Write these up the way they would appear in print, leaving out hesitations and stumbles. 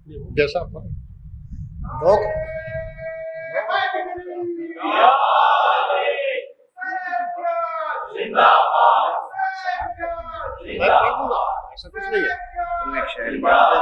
جیسا لوگ میں پڑھ دوں گا، ایسا کچھ نہیں ہے. تم ایک شعر پڑھ دے.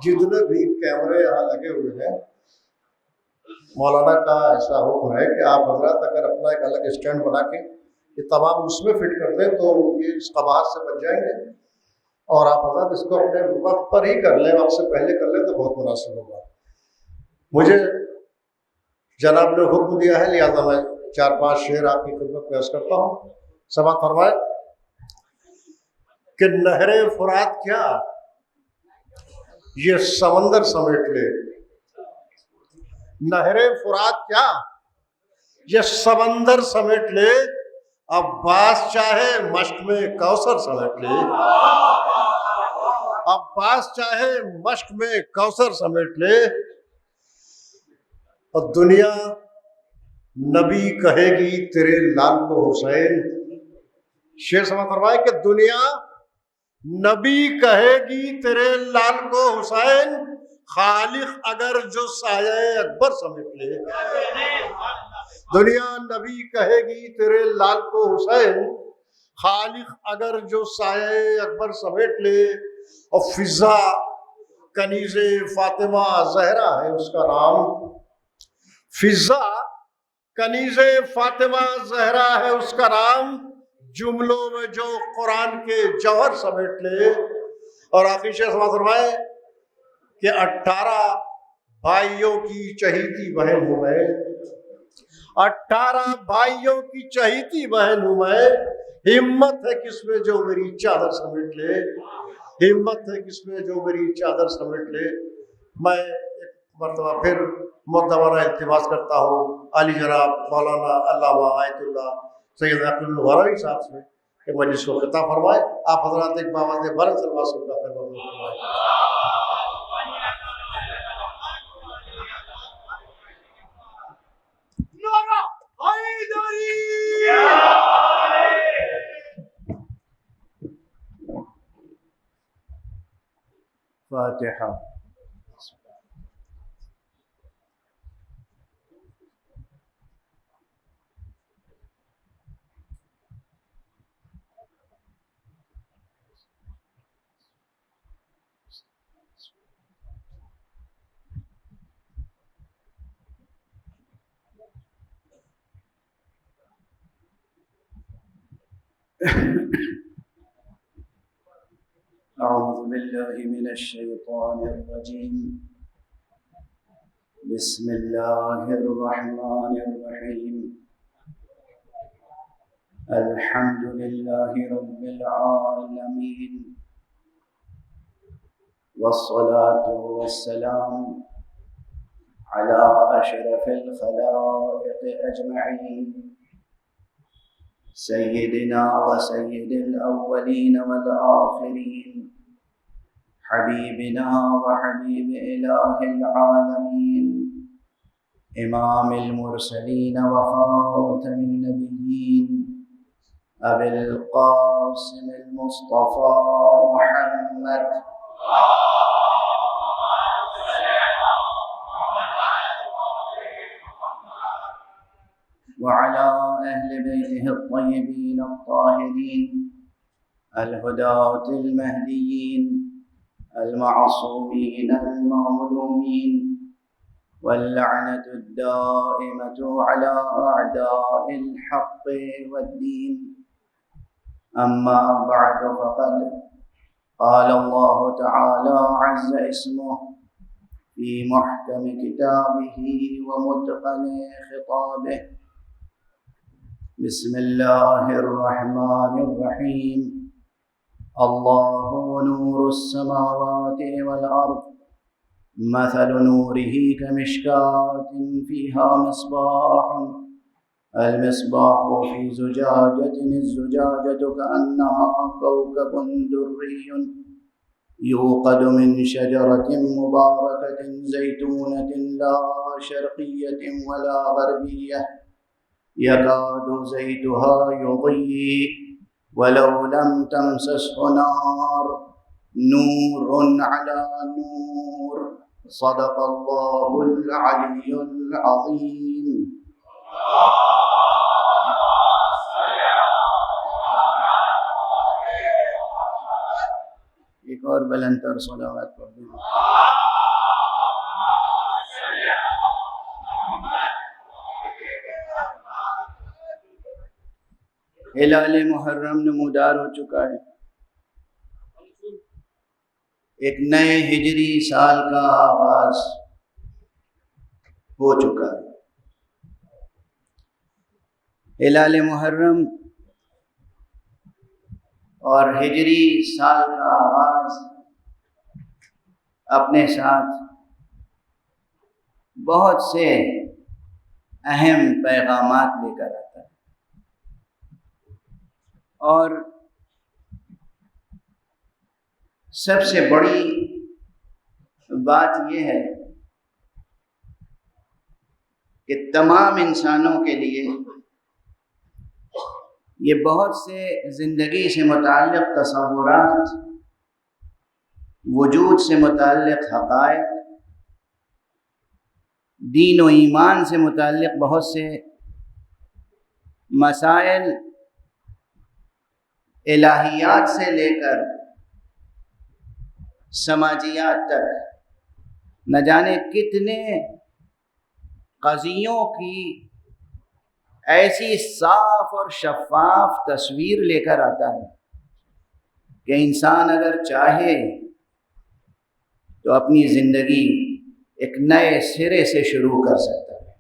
جتنے بھی کیمرے یہاں لگے ہوئے ہیں، مولانا کا ایسا حکم ہے کہ آپ حضرات اگر اپنا ایک الگ اسٹینڈ بنا کے یہ تمام اس میں فٹ کر دیں تو یہ اس قباحت سے بچ جائیں گے، اور آپ حضرات اس کو اپنے وقت پر ہی کر لیں، وقت سے پہلے کر لیں تو بہت مناسب ہوگا. مجھے جناب نے حکم دیا ہے، لہٰذا میں 4-5 شعر آپ کی خدمت پیش کرتا ہوں. سماعت فرمائے کہ نہر فرات کیا یہ سمندر سمیٹ لے، نہر فرات کیا یہ سمندر سمیٹ لے، عباس چاہے مشک میں کوثر سمیٹ لے، عباس چاہے مشک میں کوثر سمیٹ لے، اور دنیا نبی کہے گی تیرے لال کو حسین. شعر سماعت فرمائے کہ دنیا نبی کہے گی تیرے لال کو حسین، خالق اگر جو سایہ اکبر سمیٹ لے. دنیا نبی کہے گی تیرے لال کو حسین، خالق اگر جو سایہ اکبر سمیٹ لے. اور فضا کنیز فاطمہ زہرا ہے اس کا نام، فضا کنیز فاطمہ زہرا ہے اس کا نام، جملوں میں جو قرآن کے جوہر سمیٹ لے. اور آخری شعر سماعت فرمائے کہ 18 بھائیوں کی چہیتی بہن ہوں میں، 18 بھائیوں کی چہیتی بہن ہوں میں، ہمت ہے کس میں جو میری چادر سمیٹ لے، ہمت ہے کس میں جو میری چادر سمیٹ لے. میں ایک مرتبہ پھر معتبرہ التماس کرتا ہوں علی جناب مولانا علامہ آیت اللہ سید عقل الغراوی صاحب سے کہ مجلس کو خطاب فرمائے. آپ حضرات ایک باواز بلند سلوا سب کا خیر مقدم فرمائے. فاتحہ. أعوذ بالله من الشيطان الرجيم. بسم الله الرحمن الرحيم. الحمد لله رب العالمين، والصلاة والسلام على أشرف الخلائق أجمعين، سيدنا وسيد الأولين والآخرين، حبيبنا وحبيب إله العالمين، إمام المرسلين وخاتم النبيين، أبي القاسم المصطفى محمد وعلى أهل بيته الطيبين الطاهرين الهداة المهديين المعصومين المظلومين، واللعنة الدائمة على أعداء الحق والدين. أما بعد، فقد قال الله تعالى عز اسمه في محكم كتابه ومتقن خطابه: بسم الله الرحمن الرحيم. الله نور السماوات والأرض، مثل نوره كمشكاة فيها مصباح، المصباح في زجاجة، الزجاجة كأنها كوكب دري يوقد من شجرة مباركة زيتونة لا شرقية ولا غربية، يكاد زيتها يضيء ولو لم تمسسه نار، نور على نور. صدق الله العلي العظيم. ایک اور بلند تر صلوات پڑھ دیں. ہلال محرم نمودار ہو چکا ہے. ایک نئے ہجری سال کا آغاز ہو چکا ہے. ہلال محرم اور ہجری سال کا آغاز اپنے ساتھ بہت سے اہم پیغامات لے کر آتا ہے، اور سب سے بڑی بات یہ ہے کہ تمام انسانوں کے لیے یہ بہت سے زندگی سے متعلق تصورات، وجود سے متعلق حقائق، دین و ایمان سے متعلق بہت سے مسائل، الہیات سے لے کر سماجیات تک نہ جانے کتنے قضیوں کی ایسی صاف اور شفاف تصویر لے کر آتا ہے کہ انسان اگر چاہے تو اپنی زندگی ایک نئے سرے سے شروع کر سکتا ہے،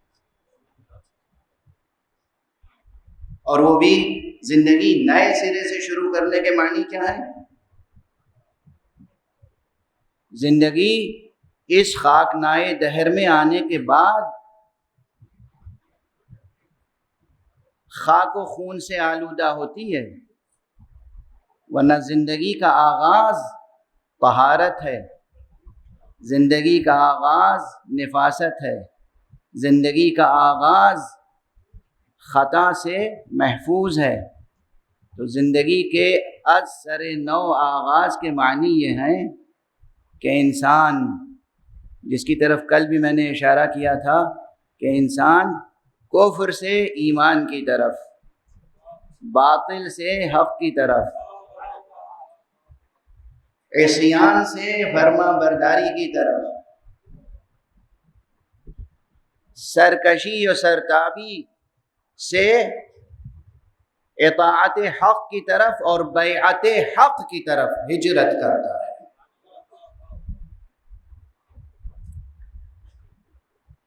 اور وہ بھی زندگی نئے سرے سے شروع کرنے کے معنی کیا ہے؟ زندگی اس خاکنائے دہر میں آنے کے بعد خاک و خون سے آلودہ ہوتی ہے، ورنہ زندگی کا آغاز طہارت ہے، زندگی کا آغاز نفاست ہے، زندگی کا آغاز خطا سے محفوظ ہے. تو زندگی کے از سر نو آغاز کے معنی یہ ہیں کہ انسان، جس کی طرف کل بھی میں نے اشارہ کیا تھا کہ انسان کفر سے ایمان کی طرف، باطل سے حق کی طرف، عصیان سے فرما برداری کی طرف، سرکشی و سرتابی سے اطاعت حق کی طرف اور بیعت حق کی طرف ہجرت کرتا ہے.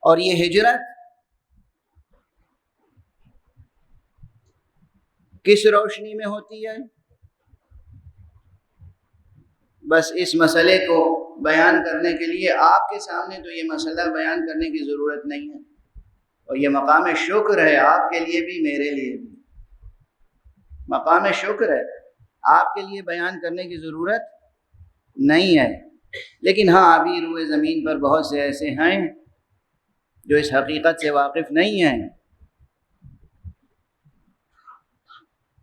اور یہ ہجرت کس روشنی میں ہوتی ہے؟ بس اس مسئلے کو بیان کرنے کے لیے آپ کے سامنے تو یہ مسئلہ بیان کرنے کی ضرورت نہیں ہے، اور یہ مقام شکر ہے آپ کے لیے بھی میرے لیے بھی. مقام شکر ہے، آپ کے لیے بیان کرنے کی ضرورت نہیں ہے. لیکن ہاں، ابھی روئے زمین پر بہت سے ایسے ہیں جو اس حقیقت سے واقف نہیں ہیں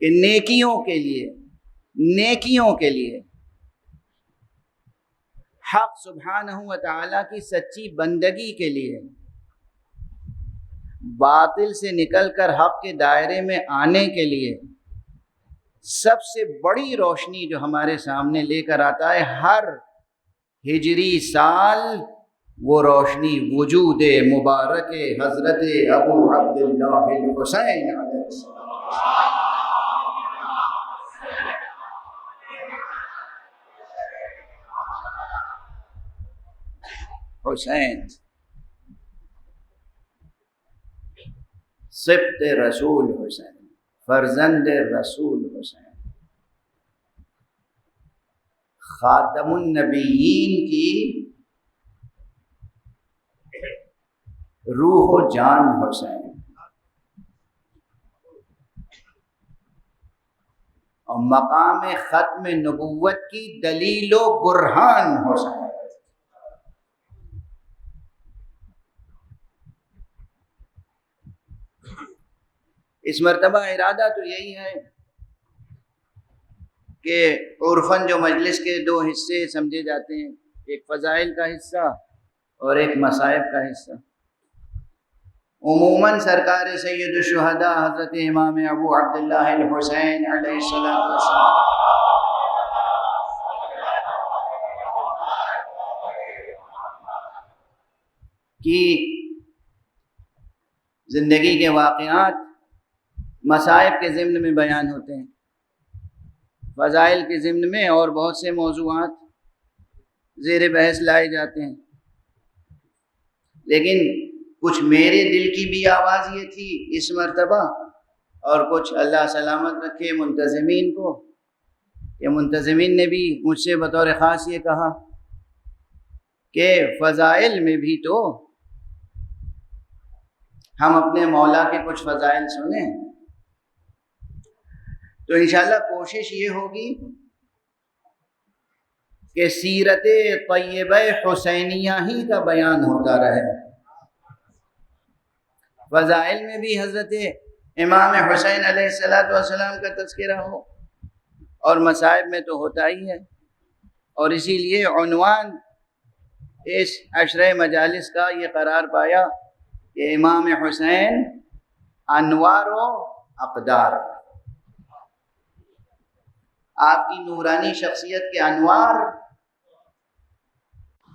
کہ نیکیوں کے لیے حق سبحانہ و تعالیٰ کی سچی بندگی کے لیے باطل سے نکل کر حق کے دائرے میں آنے کے لیے سب سے بڑی روشنی جو ہمارے سامنے لے کر آتا ہے ہر ہجری سال، وہ روشنی وجود مبارک حضرت ابو عبداللہ الحسین علیہ السلام۔ حسین سبط رسول حسین، فرزند رسول حسین، خاتم النبیین کی روح و جان حسین، اور مقام ختم نبوت کی دلیل و برہان حسین۔ اس مرتبہ ارادہ تو یہی ہے کہ عرفاً جو مجلس کے دو حصے سمجھے جاتے ہیں، ایک فضائل کا حصہ اور ایک مصائب کا حصہ، عموماً سرکار سید الشہداء حضرت امام ابو عبداللہ الحسین علیہ السلام کی زندگی کے واقعات مصائب کے ضمن میں بیان ہوتے ہیں، فضائل کے ضمن میں اور بہت سے موضوعات زیر بحث لائے جاتے ہیں۔ لیکن کچھ میرے دل کی بھی آواز یہ تھی اس مرتبہ، اور کچھ اللہ سلامت رکھے منتظمین کو، کہ منتظمین نے بھی مجھ سے بطور خاص یہ کہا کہ فضائل میں بھی تو ہم اپنے مولا کے کچھ فضائل سنیں۔ تو انشاءاللہ کوشش یہ ہوگی کہ سیرت طیبہ حسینیہ ہی کا بیان ہوتا رہے، فضائل میں بھی حضرت امام حسین علیہ السلام کا تذکرہ ہو، اور مصائب میں تو ہوتا ہی ہے۔ اور اسی لیے عنوان اس عشرہ مجالس کا یہ قرار پایا کہ امام حسین انوار و اقدار، آپ کی نورانی شخصیت کے انوار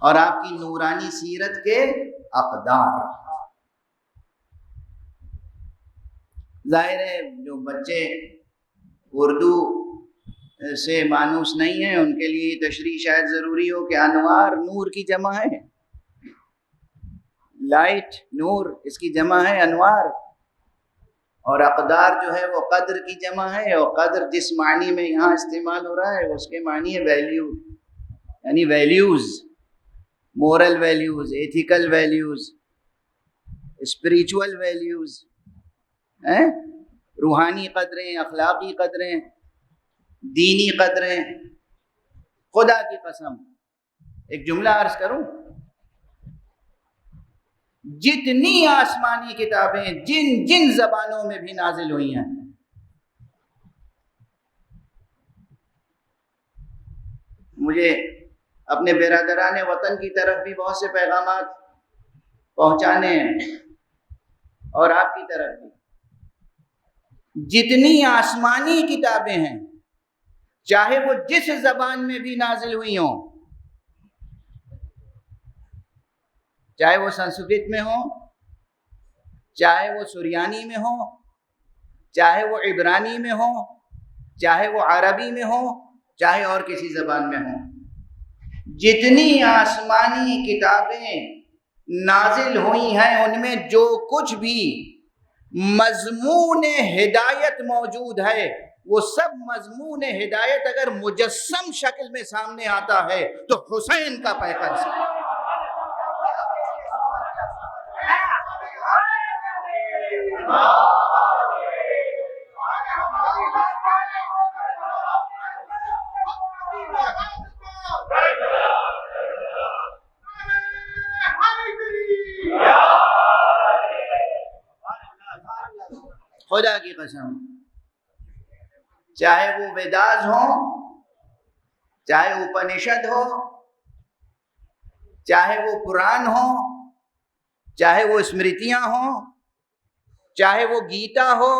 اور آپ کی نورانی سیرت کے اقدار۔ ظاہر ہے جو بچے اردو سے مانوس نہیں ہیں ان کے لیے تشریح شاید ضروری ہو کہ انوار نور کی جمع ہے، لائٹ نور اس کی جمع ہے انوار، اور اقدار جو ہے وہ قدر کی جمع ہے، اور قدر جس معنی میں یہاں استعمال ہو رہا ہے اس کے معنی ہے ویلیو، یعنی values, moral values, ethical values, spiritual values, روحانی قدریں، اخلاقی قدریں، دینی قدریں۔ خدا کی قسم ایک جملہ عرض کروں، جتنی آسمانی کتابیں جن جن زبانوں میں بھی نازل ہوئی ہیں، مجھے اپنے برادران وطن کی طرف بھی بہت سے پیغامات پہنچانے ہیں، اور آپ کی طرف بھی، جتنی آسمانی کتابیں ہیں چاہے وہ جس زبان میں بھی نازل ہوئی ہوں، چاہے وہ سنسکرت میں ہوں، چاہے وہ سریانی میں ہوں، چاہے وہ عبرانی میں ہوں، چاہے وہ عربی میں ہوں، چاہے اور کسی زبان میں ہوں، جتنی آسمانی کتابیں نازل ہوئی ہیں ان میں جو کچھ بھی مضمون ہدایت موجود ہے، وہ سب مضمون ہدایت اگر مجسم شکل میں سامنے آتا ہے تو حسین کا پیکر سے۔ خدا کی قسم، چاہے وہ ویداز ہوں، چاہے اپنشد ہو، چاہے وہ قرآن ہو، چاہے وہ اسمرتیاں ہوں، چاہے وہ گیتا ہو،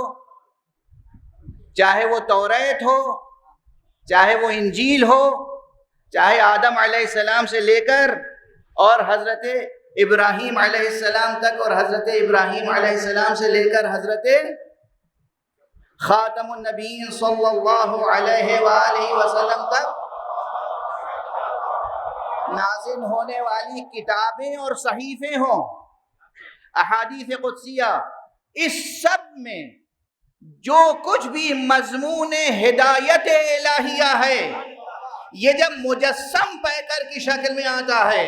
چاہے وہ توریت ہو، چاہے وہ انجیل ہو، چاہے آدم علیہ السلام سے لے کر اور حضرت ابراہیم علیہ السلام تک، اور حضرت ابراہیم علیہ السلام سے لے کر حضرت خاتم النبیین صلی اللہ علیہ وآلہ وسلم تک نازل ہونے والی کتابیں اور صحیفے ہوں، احادیث قدسیہ، اس سب میں جو کچھ بھی مضمون ہدایت الہیہ ہے، یہ جب مجسم پیکر کی شکل میں آتا ہے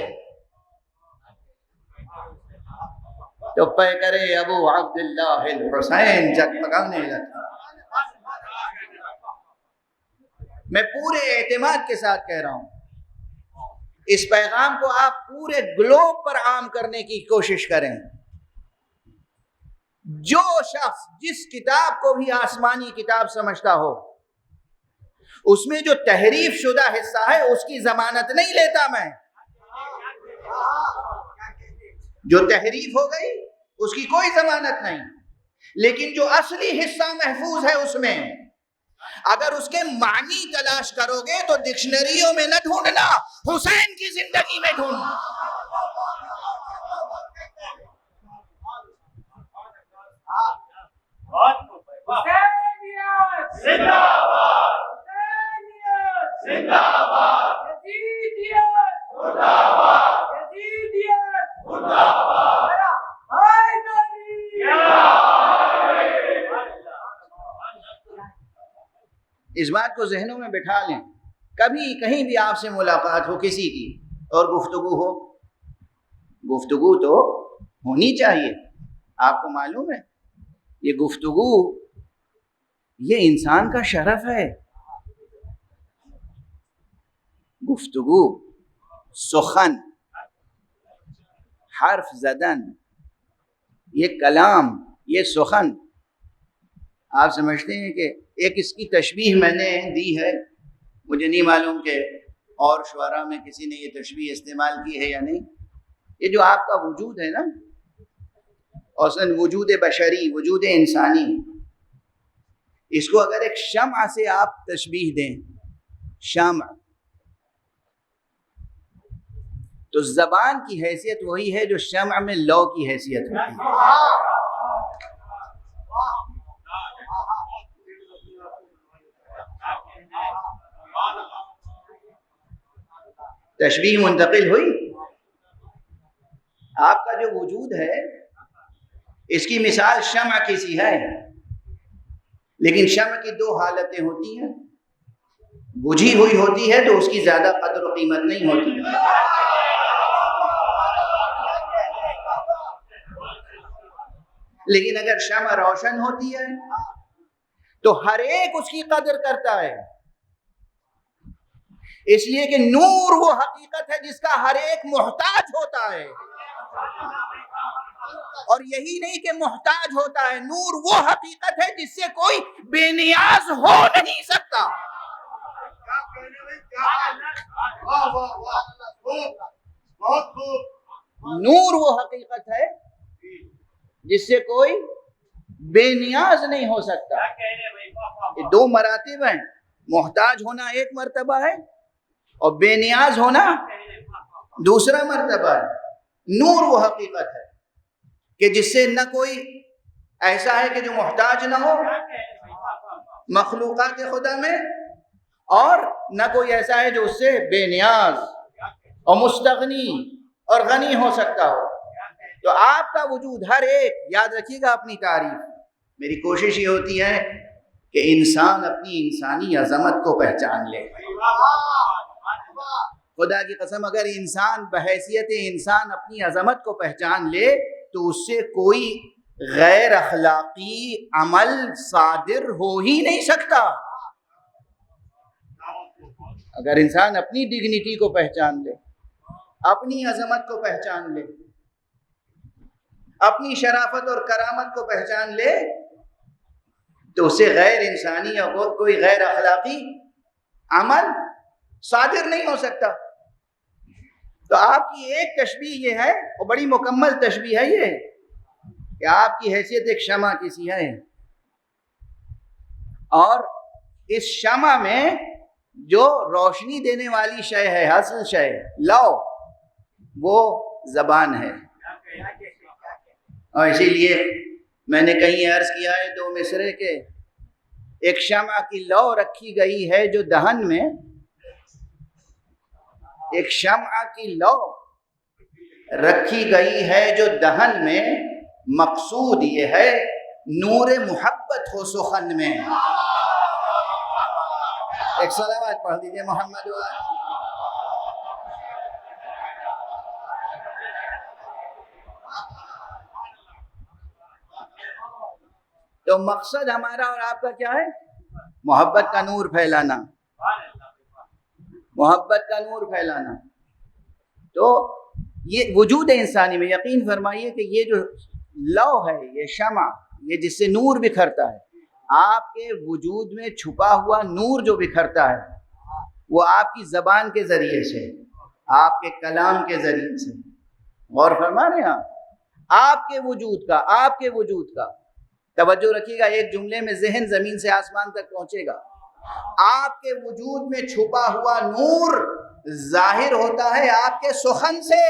تو پیکر ابو عبداللہ الحسین جگمگانے لگتا۔ میں پورے اعتماد کے ساتھ کہہ رہا ہوں، اس پیغام کو آپ پورے گلوب پر عام کرنے کی کوشش کریں۔ جو شخص جس کتاب کو بھی آسمانی کتاب سمجھتا ہو، اس میں جو تحریف شدہ حصہ ہے اس کی ضمانت نہیں لیتا میں۔ جو تحریف ہو گئی اس کی کوئی ضمانت نہیں، لیکن جو اصلی حصہ محفوظ ہے اس میں اگر اس کے معنی تلاش کرو گے تو ڈکشنریوں میں نہ ڈھونڈنا، حسین کی زندگی میں ڈھونڈنا۔ اس بات کو ذہنوں میں بٹھا لیں، کبھی کہیں بھی آپ سے ملاقات ہو کسی کی اور گفتگو ہو، گفتگو تو ہونی چاہیے۔ آپ کو معلوم ہے یہ گفتگو یہ انسان کا شرف ہے۔ گفتگو، سخن، حرف زدن، یہ کلام، یہ سخن، آپ سمجھتے ہیں کہ ایک اس کی تشبیہ میں نے دی ہے، مجھے نہیں معلوم کہ اور شعراء میں کسی نے یہ تشبیہ استعمال کی ہے یا نہیں۔ یہ جو آپ کا وجود ہے نا، اصلاً وجود بشری، وجود انسانی، اس کو اگر ایک شمع سے آپ تشبیہ دیں، شمع، تو زبان کی حیثیت وہی ہے جو شمع میں لو کی حیثیت ہوتی ہے۔ تشبیہ منتقل ہوئی۔ آپ کا جو وجود ہے اس کی مثال شمع کی سی ہے، لیکن شمع کی دو حالتیں ہوتی ہیں، بجھی ہوئی ہوتی ہے تو اس کی زیادہ قدر و قیمت نہیں ہوتی، لیکن اگر شمع روشن ہوتی ہے تو ہر ایک اس کی قدر کرتا ہے، اس لیے کہ نور وہ حقیقت ہے جس کا ہر ایک محتاج ہوتا ہے، اور یہی نہیں کہ محتاج ہوتا ہے، نور وہ حقیقت ہے جس سے کوئی بے نیاز ہو نہیں سکتا۔ نور وہ حقیقت ہے جس سے کوئی بے نیاز نہیں ہو سکتا۔ یہ دو مراتب ہیں، محتاج ہونا ایک مرتبہ ہے اور بے نیاز ہونا دوسرا مرتبہ ہے۔ نور وہ حقیقت ہے کہ جس سے نہ کوئی ایسا ہے کہ جو محتاج نہ ہو مخلوقات خدا میں، اور نہ کوئی ایسا ہے جو اس سے بے نیاز اور مستغنی اور غنی ہو سکتا ہو۔ تو آپ کا وجود ہر ایک، یاد رکھیے گا اپنی تعریف، میری کوشش یہ ہوتی ہے کہ انسان اپنی انسانی عظمت کو پہچان لے۔ خدا کی قسم اگر انسان بحیثیت انسان اپنی عظمت کو پہچان لے تو اس سے کوئی غیر اخلاقی عمل صادر ہو ہی نہیں سکتا۔ اگر انسان اپنی ڈگنیٹی کو پہچان لے، اپنی عظمت کو پہچان لے، اپنی شرافت اور کرامت کو پہچان لے تو اس سے غیر انسانی یا کوئی غیر اخلاقی عمل صادر نہیں ہو سکتا۔ تو آپ کی ایک تشبیہ یہ ہے، اور بڑی مکمل تشبیہ ہے یہ، کہ آپ کی حیثیت ایک شمع کی سی ہے، اور اس شمع میں جو روشنی دینے والی شے ہے، حاصل شے، لو، وہ زبان ہے. اور اسی لیے میں نے کہیں عرض کیا ہے دو مصرے کے، ایک شمع کی لو رکھی گئی ہے جو دہن میں، ایک شمع کی لو رکھی گئی ہے جو دہن میں، مقصود یہ ہے نور محبت ہو سخن میں. ایک صلوات پڑھ دیجئے محمد وآلہ. تو مقصد ہمارا اور آپ کا کیا ہے؟ محبت کا نور پھیلانا، محبت کا نور پھیلانا. تو یہ وجود انسانی میں یقین فرمائیے کہ یہ جو لو ہے، یہ شمع، یہ جس سے نور بکھرتا ہے، آپ کے وجود میں چھپا ہوا نور جو بکھرتا ہے وہ آپ کی زبان کے ذریعے سے، آپ کے کلام کے ذریعے سے. غور فرما رہے ہیں آپ کے وجود کا، آپ کے وجود کا. توجہ رکھیے گا، ایک جملے میں ذہن زمین سے آسمان تک پہنچے گا. آپ کے وجود میں چھپا ہوا نور ظاہر ہوتا ہے آپ کے سخن سے.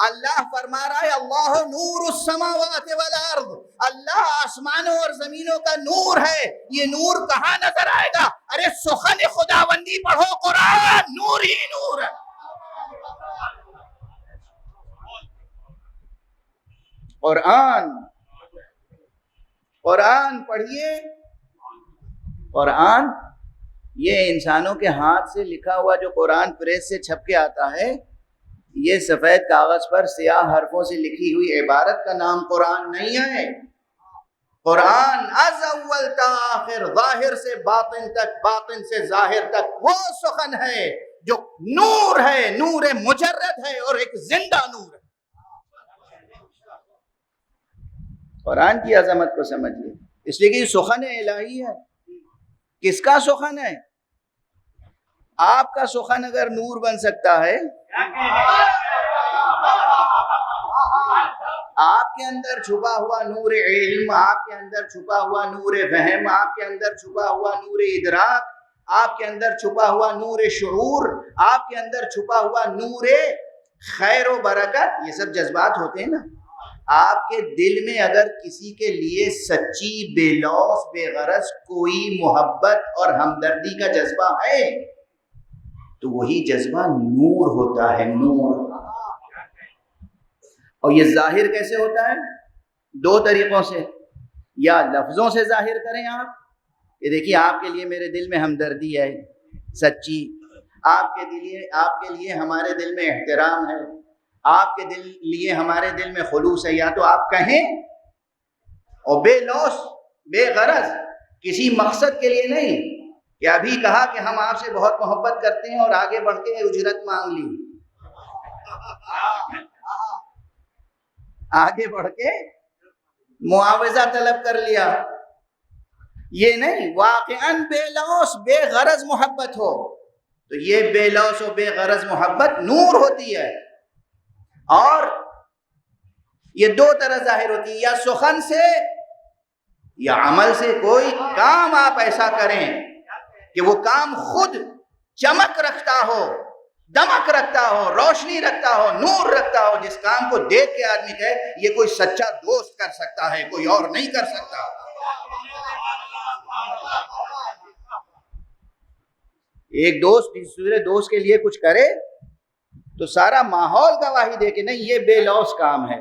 اللہ فرما رہا ہے اللہ نور السماوات والارض، اللہ آسمانوں اور زمینوں کا نور ہے. یہ نور کہاں نظر آئے گا؟ ارے سخن خداوندی پڑھو، قرآن نور ہی نور ہے. قرآن پڑھیے. قرآن یہ انسانوں کے ہاتھ سے لکھا ہوا جو قرآن پریس سے چھپ کے آتا ہے، یہ سفید کاغذ پر سیاہ حرفوں سے لکھی ہوئی عبارت کا نام قرآن نہیں ہے. قرآن از اول تا آخر، ظاہر سے باطن تک، باطن سے ظاہر تک وہ سخن ہے جو نور ہے، نور مجرد ہے اور ایک زندہ نور ہے. قرآن کی عظمت کو سمجھیے، اس لیے کہ یہ سخن الہی ہے. کس کا سخن ہے؟ آپ کا سخن اگر نور بن سکتا ہے، آپ کے اندر چھپا ہوا نور علم، آپ کے اندر چھپا ہوا نور فہم، آپ کے اندر چھپا ہوا نور ادراک، آپ کے اندر چھپا ہوا نور شعور، آپ کے اندر چھپا ہوا نور خیر و برکت، یہ سب جذبات ہوتے ہیں نا. آپ کے دل میں اگر کسی کے لیے سچی، بے لوث، بے غرض کوئی محبت اور ہمدردی کا جذبہ ہے تو وہی جذبہ نور ہوتا ہے، نور. اور یہ ظاہر کیسے ہوتا ہے؟ دو طریقوں سے. یا لفظوں سے ظاہر کریں آپ کہ دیکھیے آپ کے لیے میرے دل میں ہمدردی ہے سچی، آپ کے لیے ہمارے دل میں احترام ہے، آپ کے لیے ہمارے دل میں خلوص ہے. یا تو آپ کہیں اور بے لوث، بے غرض، کسی مقصد کے لیے نہیں کہ ابھی کہا کہ ہم آپ سے بہت محبت کرتے ہیں اور آگے بڑھ کے اجرت مانگ لی، آگے بڑھ کے معاوضہ طلب کر لیا. یہ نہیں، واقعاً بے لوث، بے غرض محبت ہو تو یہ بے لوث و بے غرض محبت نور ہوتی ہے. اور یہ دو طرح ظاہر ہوتی ہے، یا سخن سے یا عمل سے. کوئی کام آپ ایسا کریں کہ وہ کام خود چمک رکھتا ہو، دمک رکھتا ہو، روشنی رکھتا ہو، نور رکھتا ہو، جس کام کو دیکھ کے آدمی کہے یہ کوئی سچا دوست کر سکتا ہے، کوئی اور نہیں کر سکتا. ایک دوست دوسرے دوست کے لیے کچھ کرے تو سارا ماحول گواہی دے کہ نہیں یہ بے لوث کام ہے،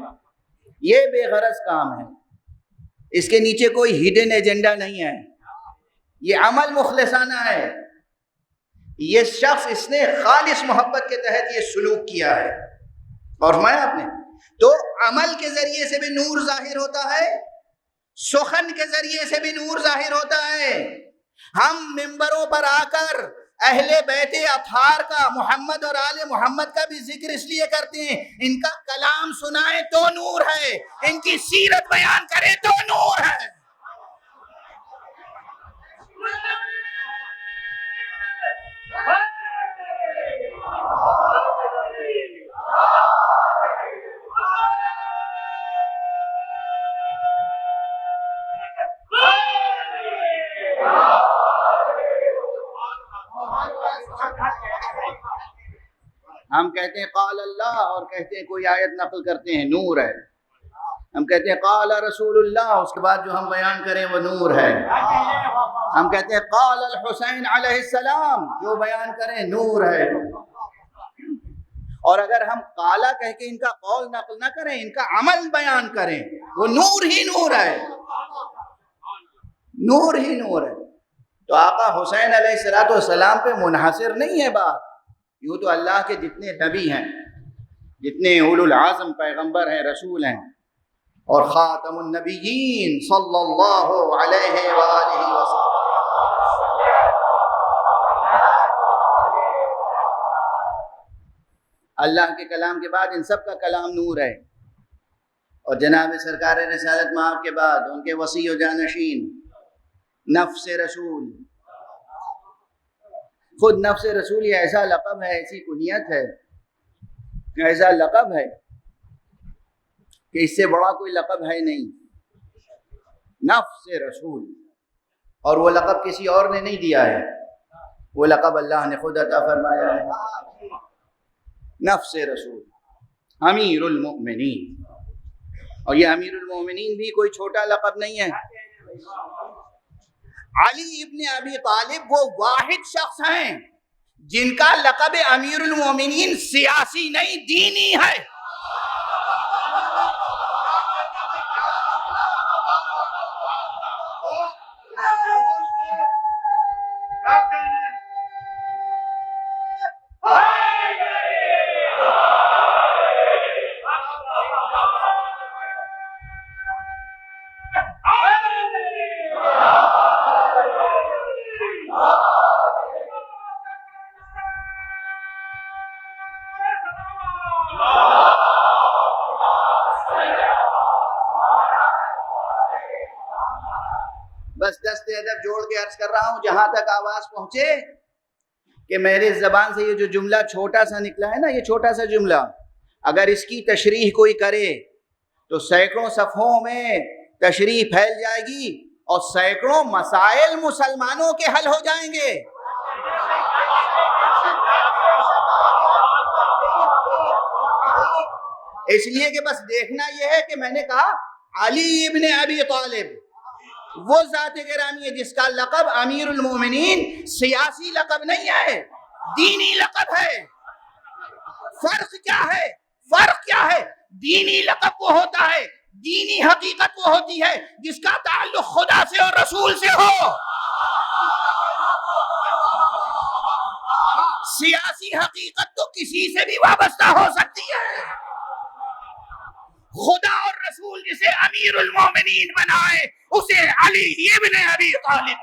یہ بے غرض کام ہے، اس کے نیچے کوئی ہڈن ایجنڈا نہیں ہے، یہ عمل مخلصانہ ہے، یہ شخص اس نے خالص محبت کے تحت یہ سلوک کیا ہے. اور فرمایا آپ نے تو عمل کے ذریعے سے بھی نور ظاہر ہوتا ہے، سخن کے ذریعے سے بھی نور ظاہر ہوتا ہے. ہم ممبروں پر آ کر اہل بیت اطہار کا، محمد اور آل محمد کا بھی ذکر اس لیے کرتے ہیں، ان کا کلام سنائے تو نور ہے، ان کی سیرت بیان کرے تو نور ہے. ہم کہتے ہیں قال اللہ اور کہتے ہیں کوئی آیت نقل کرتے ہیں نور ہے. ہم کہتے ہیں قال رسول اللہ، اس کے بعد جو ہم بیان کریں وہ نور ہے. ہم کہتے ہیں قال الحسین علیہ السلام، جو بیان کریں نور ہے. اور اگر ہم قالا کہہ کے ان کا قول نقل نہ کریں، ان کا عمل بیان کریں، وہ نور ہی نور ہے، نور ہی نور ہے. تو آقا حسین علیہ السلام پہ منحصر نہیں ہے بات. یوں تو اللہ کے جتنے نبی ہیں، جتنے اولو العزم پیغمبر ہیں، رسول ہیں، اور خاتم النبیین صلی اللہ علیہ وآلہ وسلم، اللہ کے کلام کے بعد ان سب کا کلام نور ہے. اور جناب سرکار رسالت مآب کے بعد ان کے وصی و جانشین نفس رسول. خود نفس رسول یہ ایسا لقب ہے، ایسی کنیت ہے، ایسا لقب ہے کہ اس سے بڑا کوئی لقب ہے نہیں. نفس رسول. اور وہ لقب کسی اور نے نہیں دیا ہے، وہ لقب اللہ نے خود عطا فرمایا ہے. نفس رسول، امیر المؤمنین. اور یہ امیر المؤمنین بھی کوئی چھوٹا لقب نہیں ہے. علی ابن ابی طالب وہ واحد شخص ہیں جن کا لقب امیر المؤمنین سیاسی نہیں، دینی ہے. بس دست ادب جوڑ کے عرض کر رہا ہوں جہاں تک آواز پہنچے کہ میرے زبان سے یہ جو جملہ چھوٹا سا نکلا ہے نا، یہ چھوٹا سا جملہ اگر اس کی تشریح کوئی کرے تو سینکڑوں صفحوں میں تشریح پھیل جائے گی اور سینکڑوں مسائل مسلمانوں کے حل ہو جائیں گے. اس لیے کہ بس دیکھنا یہ ہے کہ میں نے کہا علی ابن ابی طالب وہ ذات گرامی ہے جس کا لقب امیر المومنین سیاسی لقب نہیں ہے، دینی لقب ہے. فرق کیا ہے؟ فرق کیا ہے؟ دینی لقب وہ ہوتا ہے، دینی حقیقت وہ ہوتی ہے جس کا تعلق خدا سے اور رسول سے ہو. سیاسی حقیقت تو کسی سے بھی وابستہ ہو سکتی ہے. خدا اور رسول جسے امیر المومنین بنائے اسے علی ابن ابی طالب.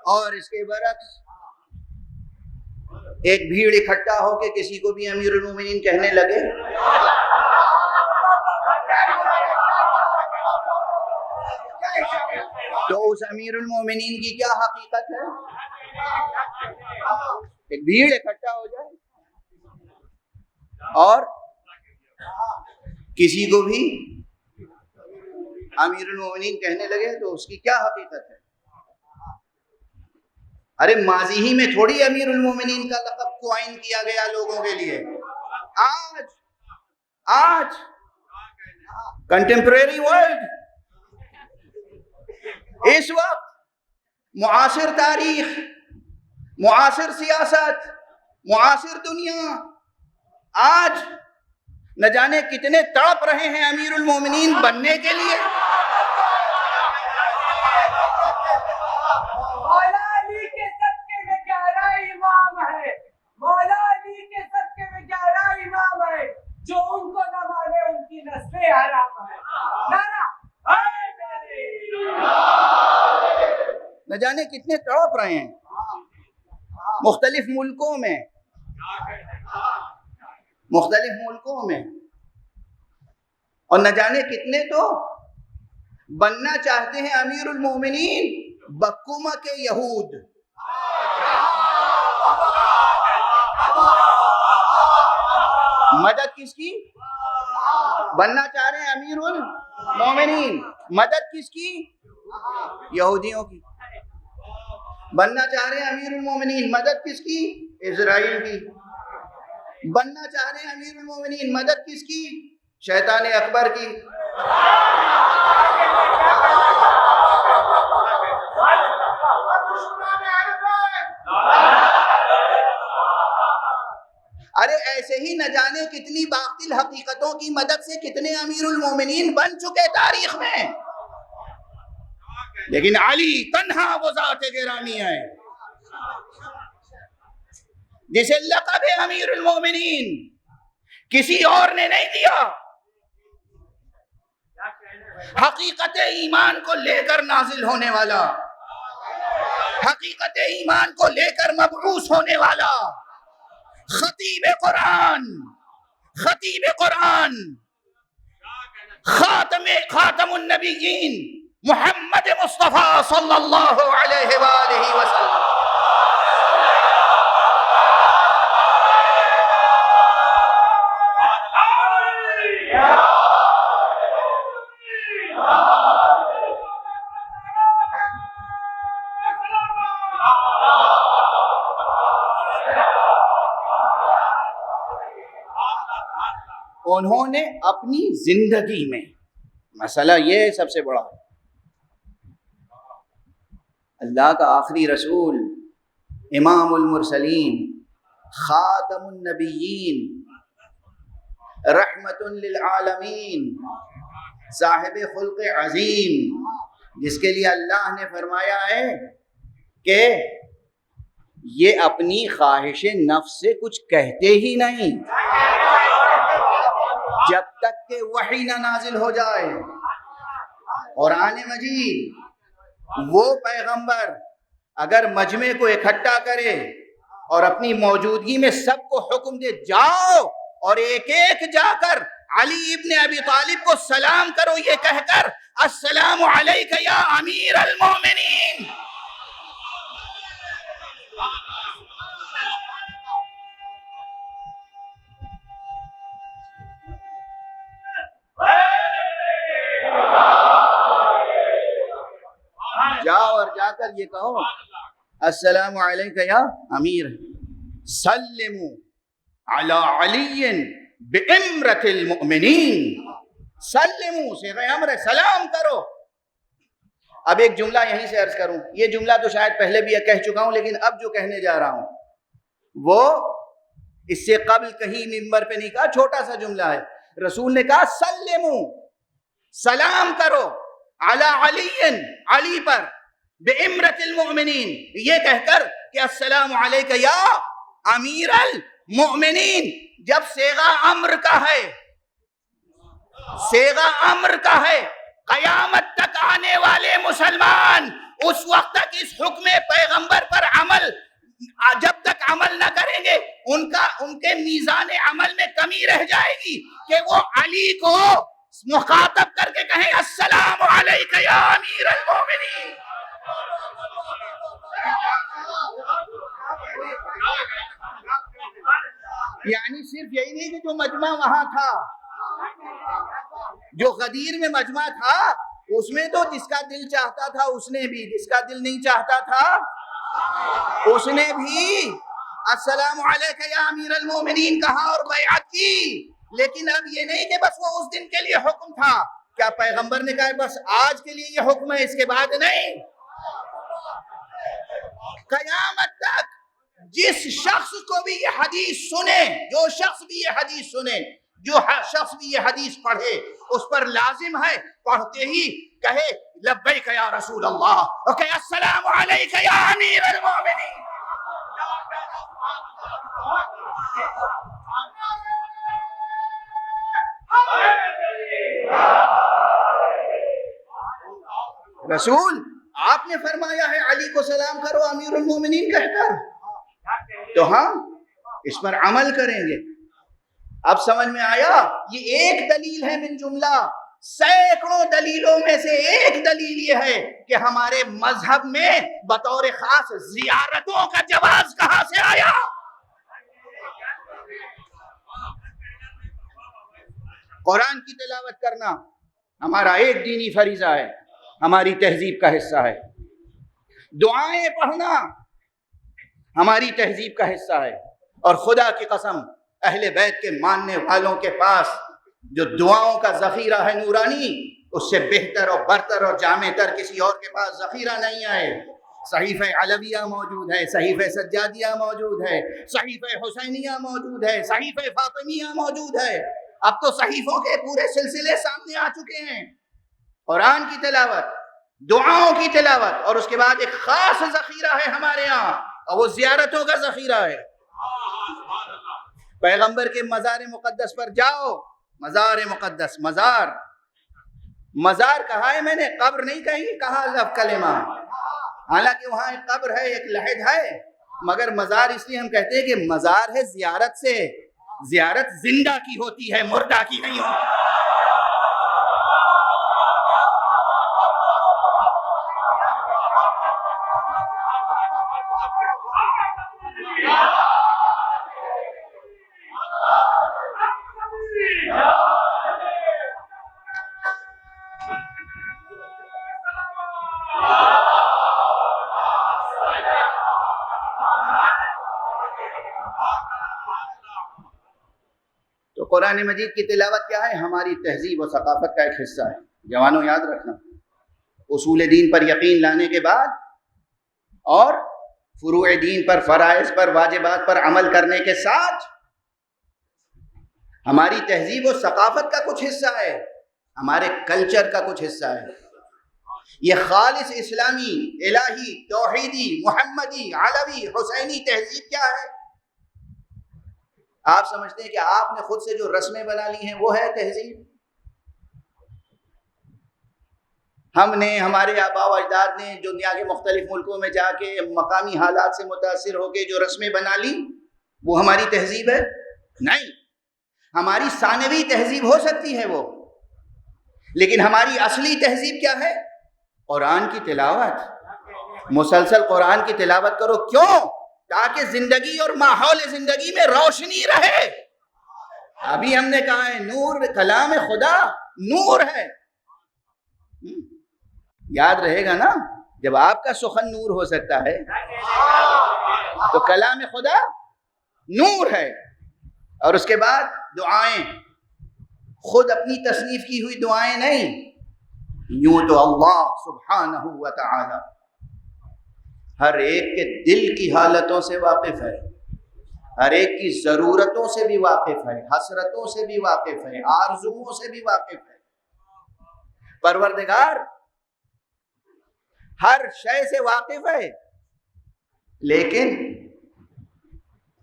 اور اس کے برعکس ایک بھیڑ اکٹھا ہو کے کسی کو بھی امیر المومنین کہنے لگے تو اس امیر المومنین کی کیا حقیقت ہے؟ ایک بھیڑ اکٹھا ہو جائے اور کسی کو بھی امیر المومنین کہنے لگے تو اس کی کیا حقیقت ہے؟ ارے ماضی ہی میں تھوڑی امیر المومنین کا لقب کوائن کیا گیا لوگوں کے لیے. آج کنٹمپریری ورلڈ، اس وقت معاصر تاریخ، معاصر سیاست، معاصر دنیا آج نہ جانے کتنے تڑپ رہے ہیں امیر المومنین بننے کے لیے. مولا علی کے صدقے میں 11 امام ہے، مولا علی کے صدقے میں 11 امام ہے، جو ان کو نہ مانے ان کی نسلیں حرام ہے. نعرہ نہ جانے کتنے تڑپ رہے ہیں مختلف ملکوں میں، اور نہ جانے کتنے تو بننا چاہتے ہیں امیر المومنین بکمک یہود. مدد کس کی؟ بننا چاہ رہے ہیں امیر المومنین. مدد کس کی؟ یہودیوں کی. بننا چاہ رہے ہیں امیر المومنین. مدد کس کی؟ اسرائیل کی. بننا چاہ رہے ہیں امیر المومنین. مدد کس کی؟ شیطان اکبر کی. ارے ایسے ہی نہ جانے کتنی باطل حقیقتوں کی مدد سے کتنے امیر المومنین بن چکے تاریخ میں. لیکن علی تنہا وہ ذات گرامی ہے جسے لقب امیر المومنین کسی اور نے نہیں دیا. حقیقت ایمان کو لے کر نازل ہونے والا, حقیقت ایمان کو لے کر مبعوث ہونے والا, خطیب قرآن, خطیب قرآن, خاتم النبیین محمد مصطفیٰ صلی اللہ علیہ وآلہ وسلم. انہوں نے اپنی زندگی میں, مسئلہ یہ ہے سب سے بڑا, اللہ کا آخری رسول, امام المرسلین, خاتم النبیین, رحمت للعالمین, صاحب خلق عظیم, جس کے لیے اللہ نے فرمایا ہے کہ یہ اپنی خواہش نفس سے کچھ کہتے ہی نہیں جب تک کہ وحی نہ نازل ہو جائے. قرآن مجید وہ پیغمبر اگر مجمع کو اکٹھا کرے اور اپنی موجودگی میں سب کو حکم دے جاؤ اور ایک ایک جا کر علی ابن ابی طالب کو سلام کرو یہ کہہ کر السلام علیک یا امیر المومنین, جاؤ اور جا کر یہ کہو السلام علیکم یا امیر, سلموا علی علی بامرۃ المؤمنین, سلموا صیغہ امر, سلام کرو. اب ایک جملہ یہیں سے عرض کروں, یہ جملہ تو شاید پہلے بھی کہہ چکا ہوں لیکن اب جو کہنے جا رہا ہوں وہ اس سے قبل کہیں منبر پہ نہیں کہا, چھوٹا سا جملہ ہے. رسول نے کہا سلموا, سلام کرو, علی علی, علی پر, بامرۃ المؤمنین, یہ کہہ کر کہ السلام علیک یا امیر المؤمنین. جب صیغہ امر کا ہے, صیغہ امر کا ہے, قیامت تک آنے والے مسلمان اس وقت تک اس حکم پیغمبر پر عمل, جب تک عمل نہ کریں گے ان کے میزان عمل میں کمی رہ جائے گی کہ وہ علی کو مخاطب کر کے کہیں السلام علیک یا امیر المومنین. یعنی صرف یہی نہیں کہ جو مجمع وہاں تھا, جو غدیر میں مجمع تھا اس میں تو جس کا دل چاہتا تھا اس نے بھی, جس کا دل نہیں چاہتا تھا اس نے بھی السلام علیک یا امیر المومنین کہا اور بیعت کی. لیکن اب یہ نہیں کہ بس وہ اس دن کے لیے حکم تھا, کیا پیغمبر نے کہا بس آج کے لیے یہ حکم ہے اس کے بعد نہیں, قیامت تک جس شخص کو بھی یہ حدیث سنے, جو شخص بھی یہ حدیث سنے, جو شخص بھی یہ حدیث پڑھے اس پر لازم ہے پڑھتے ہی کہے لبیک یا رسول اللہ, اور کہے السلام علیک یا امیر المومنین. رسول آپ نے فرمایا ہے علی کو سلام کرو امیر المومنین کہہ کر, تو ہم اس پر عمل کریں گے. اب سمجھ میں آیا, یہ ایک دلیل ہے من جملہ سینکڑوں دلیلوں میں سے ایک دلیل یہ ہے کہ ہمارے مذہب میں بطور خاص زیارتوں کا جواز کہاں سے آیا؟ قرآن کی تلاوت کرنا ہمارا ایک دینی فریضہ ہے، ہماری تہذیب کا حصہ ہے۔ دعائیں پڑھنا ہماری تہذیب کا حصہ ہے، اور خدا کی قسم اہل بیت کے ماننے والوں کے پاس جو دعاؤں کا ذخیرہ ہے نورانی، اس سے بہتر اور برتر اور جامع تر کسی اور کے پاس ذخیرہ نہیں ہے۔ صحیفہ علویہ موجود ہے، صحیفہ سجادیہ موجود ہے، صحیفہ حسینیہ موجود ہے، صحیفہ فاطمیہ موجود ہے۔ اب تو صحیفوں کے پورے سلسلے سامنے آ چکے ہیں۔ قرآن کی تلاوت، دعاؤں کی تلاوت، اور اس کے بعد ایک خاص ذخیرہ ہے ہمارے ہاں، اور وہ زیارتوں کا ذخیرہ ہے۔ پیغمبر کے مزار مقدس پر جاؤ، مزار مقدس، مزار کہا ہے میں نے، قبر نہیں کہا لفظ کلمہ۔ حالانکہ وہاں ایک قبر ہے، ایک لحد ہے، مگر مزار اس لیے ہم کہتے ہیں کہ مزار ہے زیارت سے۔ زیارت زندہ کی ہوتی ہے، مردہ کی نہیں ہوتی۔ تو قرآن مجید کی تلاوت کیا ہے؟ ہماری تہذیب و ثقافت کا ایک حصہ ہے۔ جوانوں یاد رکھنا، اصول دین پر یقین لانے کے بعد اور فروع دین پر، فرائض پر، واجبات پر عمل کرنے کے ساتھ ہماری تہذیب و ثقافت کا کچھ حصہ ہے، ہمارے کلچر کا کچھ حصہ ہے۔ یہ خالص اسلامی، الہی، توحیدی، محمدی، علوی، حسینی تہذیب کیا ہے؟ آپ سمجھتے ہیں کہ آپ نے خود سے جو رسمیں بنا لی ہیں وہ ہے تہذیب؟ ہم نے، ہمارے آباء و اجداد نے دنیا کے مختلف ملکوں میں جا کے مقامی حالات سے متاثر ہو کے جو رسمیں بنا لی وہ ہماری تہذیب ہے؟ نہیں، ہماری ثانوی تہذیب ہو سکتی ہے وہ، لیکن ہماری اصلی تہذیب کیا ہے؟ قرآن کی تلاوت۔ مسلسل قرآن کی تلاوت کرو، کیوں؟ تاکہ زندگی اور ماحول زندگی میں روشنی رہے۔ ابھی ہم نے کہا ہے نور، کلام خدا نور ہے۔ یاد رہے گا نا، جب آپ کا سخن نور ہو سکتا ہے تو کلام خدا نور ہے۔ اور اس کے بعد دعائیں، خود اپنی تصنیف کی ہوئی دعائیں نہیں، یوں تو اللہ سبحانہ و تعالی ہر ایک کے دل کی حالتوں سے واقف ہے، ہر ایک کی ضرورتوں سے بھی واقف ہے، حسرتوں سے بھی واقف ہے، آرزوؤں سے بھی واقف ہے۔ پروردگار ہر شے سے واقف ہے، لیکن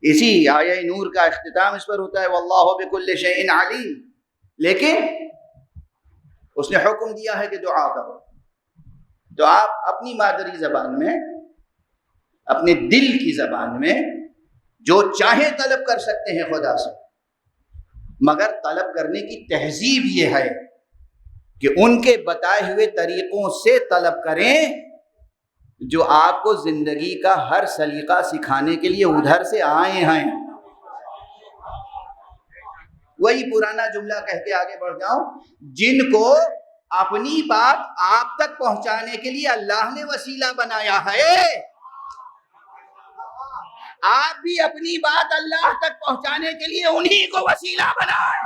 اسی آیہ نور کا اختتام اس پر ہوتا ہے واللہ بکل شیء علیم، لیکن اس نے حکم دیا ہے کہ دعا کرو۔ تو آپ اپنی مادری زبان میں، اپنے دل کی زبان میں جو چاہیں طلب کر سکتے ہیں خدا سے، مگر طلب کرنے کی تہذیب یہ ہے کہ ان کے بتائے ہوئے طریقوں سے طلب کریں جو آپ کو زندگی کا ہر سلیقہ سکھانے کے لیے ادھر سے آئے ہیں۔ وہی پرانا جملہ کہہ کے آگے بڑھ جاؤں، جن کو اپنی بات آپ تک پہنچانے کے لیے اللہ نے وسیلہ بنایا ہے، آپ بھی اپنی بات اللہ تک پہنچانے کے لیے انہی کو وسیلہ بنائیں۔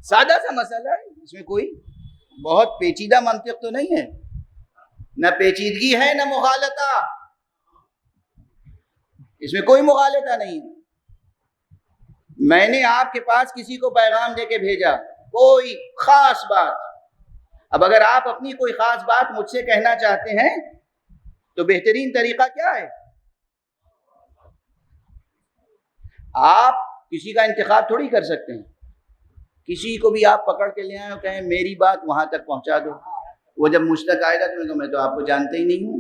سادہ سا مسئلہ ہے، اس میں کوئی بہت پیچیدہ منطق تو نہیں ہے، نہ پیچیدگی ہے نہ مغالطہ، اس میں کوئی مغالطہ نہیں ہے۔ میں نے آپ کے پاس کسی کو پیغام دے کے بھیجا، کوئی خاص بات، اب اگر آپ اپنی کوئی خاص بات مجھ سے کہنا چاہتے ہیں تو بہترین طریقہ کیا ہے؟ آپ کسی کا انتخاب تھوڑی کر سکتے ہیں، کسی کو بھی آپ پکڑ کے لے آئے اور کہیں میری بات وہاں تک پہنچا دو، وہ جب مجھ تک آئے گا تو میں تو آپ کو جانتا ہی نہیں ہوں.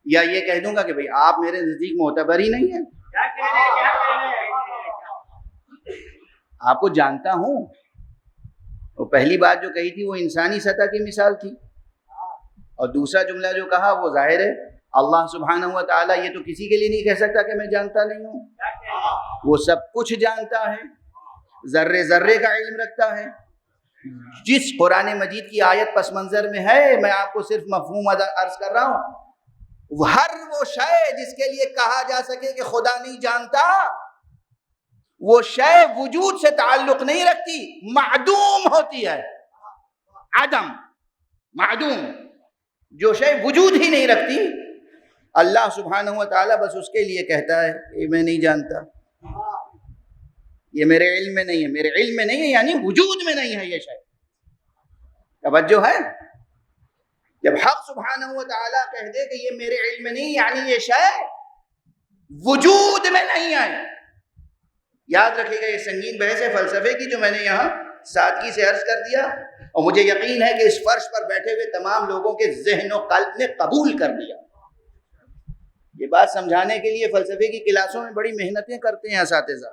یا یہ کہہ دوں گا کہ بھئی آپ میرے نزدیک معتبر ہی نہیں ہیں، آپ کو جانتا ہوں. وہ پہلی بات جو کہی تھی وہ انسانی سطح کی مثال تھی، اور دوسرا جملہ جو کہا وہ ظاہر ہے اللہ سبحانہ و تعالیٰ یہ تو کسی کے لیے نہیں کہہ سکتا کہ میں جانتا نہیں ہوں. وہ سب کچھ جانتا ہے، ذرے ذرے کا علم رکھتا ہے. جس قرآن مجید کی آیت پس منظر میں ہے میں آپ کو صرف مفہوم عرض کر رہا ہوں، ہر وہ شے جس کے لیے کہا جا سکے کہ خدا نہیں جانتا، وہ شے وجود سے تعلق نہیں رکھتی، معدوم ہوتی ہے. عدم، معدوم، جو شے وجود ہی نہیں رکھتی اللہ سبحانہ و تعالیٰ بس اس کے لیے کہتا ہے کہ میں نہیں جانتا، یہ میرے علم میں نہیں ہے. میرے علم میں نہیں ہے یعنی وجود میں نہیں ہے یہ شے. توجہ ہے؟ جب حق سبحانہ و تعالیٰ کہہ دے کہ یہ میرے علم میں نہیں یعنی یہ شے وجود میں نہیں ہے. یاد رکھے گا یہ سنگین بحث ہے فلسفے کی جو میں نے یہاں سادگی سے عرض کر دیا، اور مجھے یقین ہے کہ اس فرش پر بیٹھے ہوئے تمام لوگوں کے ذہن و قلب نے قبول کر لیا. یہ بات سمجھانے کے لیے فلسفے کی کلاسوں میں بڑی محنتیں کرتے ہیں اساتذہ.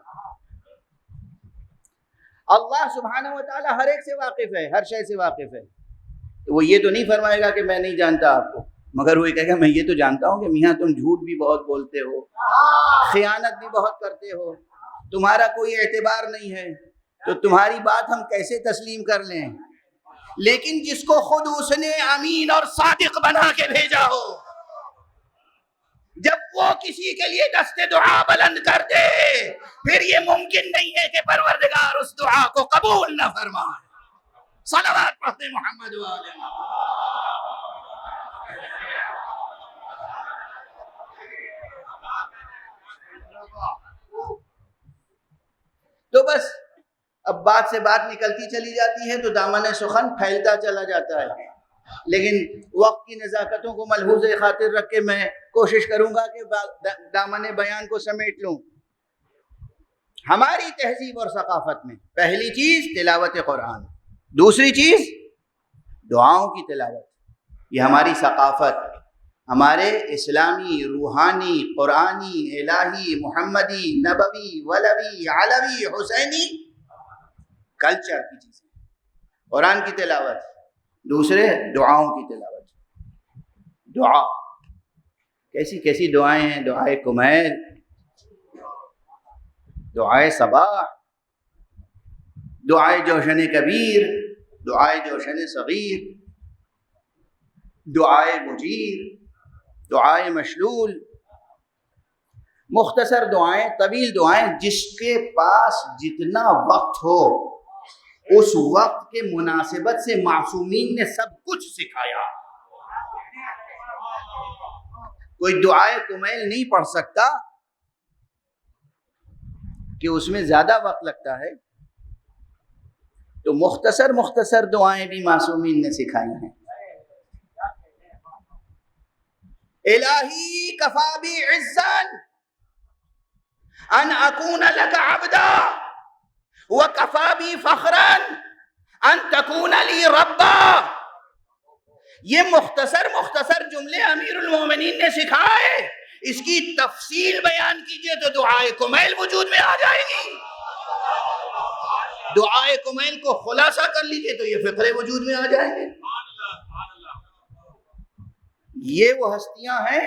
اللہ سبحانہ و تعالیٰ ہر ایک سے واقف ہے، ہر شے سے واقف ہے. وہ یہ تو نہیں فرمائے گا کہ میں نہیں جانتا آپ کو، مگر وہ یہ کہے گا میں یہ تو جانتا ہوں کہ میاں تم جھوٹ بھی بہت بولتے ہو، خیانت بھی بہت کرتے ہو، تمہارا کوئی اعتبار نہیں ہے، تو تمہاری بات ہم کیسے تسلیم کر لیں. لیکن جس کو خود اس نے امین اور صادق بنا کے بھیجا ہو، جب وہ کسی کے لیے دست دعا بلند کر دے پھر یہ ممکن نہیں ہے کہ پروردگار اس دعا کو قبول نہ فرمائے. صلوات پڑھتے محمد والے. تو بس اب بات سے بات نکلتی چلی جاتی ہے تو دامن سخن پھیلتا چلا جاتا ہے. لیکن وقت کی نزاکتوں کو ملحوظ خاطر رکھ کے میں کوشش کروں گا کہ دامن بیان کو سمیٹ لوں. ہماری تہذیب اور ثقافت میں پہلی چیز تلاوت قرآن، دوسری چیز دعاؤں کی تلاوت. یہ ہماری ثقافت، ہمارے اسلامی، روحانی، قرآنی، الہی، محمدی، نبوی، ولوی، علوی، حسینی کلچر کی چیزیں. قرآن کی تلاوت، دوسرے دعاؤں کی تلاوت. دعا کیسی کیسی دعائیں ہیں، دعائے کمیل، دعائے صباح، دعائے جوشن کبیر، دعائے جوشن صغیر، دعائے مجیر، دعائے مشلول. مختصر دعائیں، طویل دعائیں، جس کے پاس جتنا وقت ہو اس وقت کے مناسبت سے معصومین نے سب کچھ سکھایا. کوئی دعائے کمیل نہیں پڑھ سکتا کہ اس میں زیادہ وقت لگتا ہے، تو مختصر مختصر دعائیں بھی معصومین نے سکھائی ہیں. الہی کفا بی عزا ان اکون لک عبدا وکفا بی فخرا ان تکون لی ربا. یہ مختصر مختصر جملے امیر المومنین نے سکھائے، اس کی تفصیل بیان کیجئے تو دعائے کمیل وجود میں آ جائے گی. دعائے کمیل کو خلاصہ کر لیجئے تو یہ فقرے وجود میں آ جائیں گے. یہ وہ ہستیاں ہیں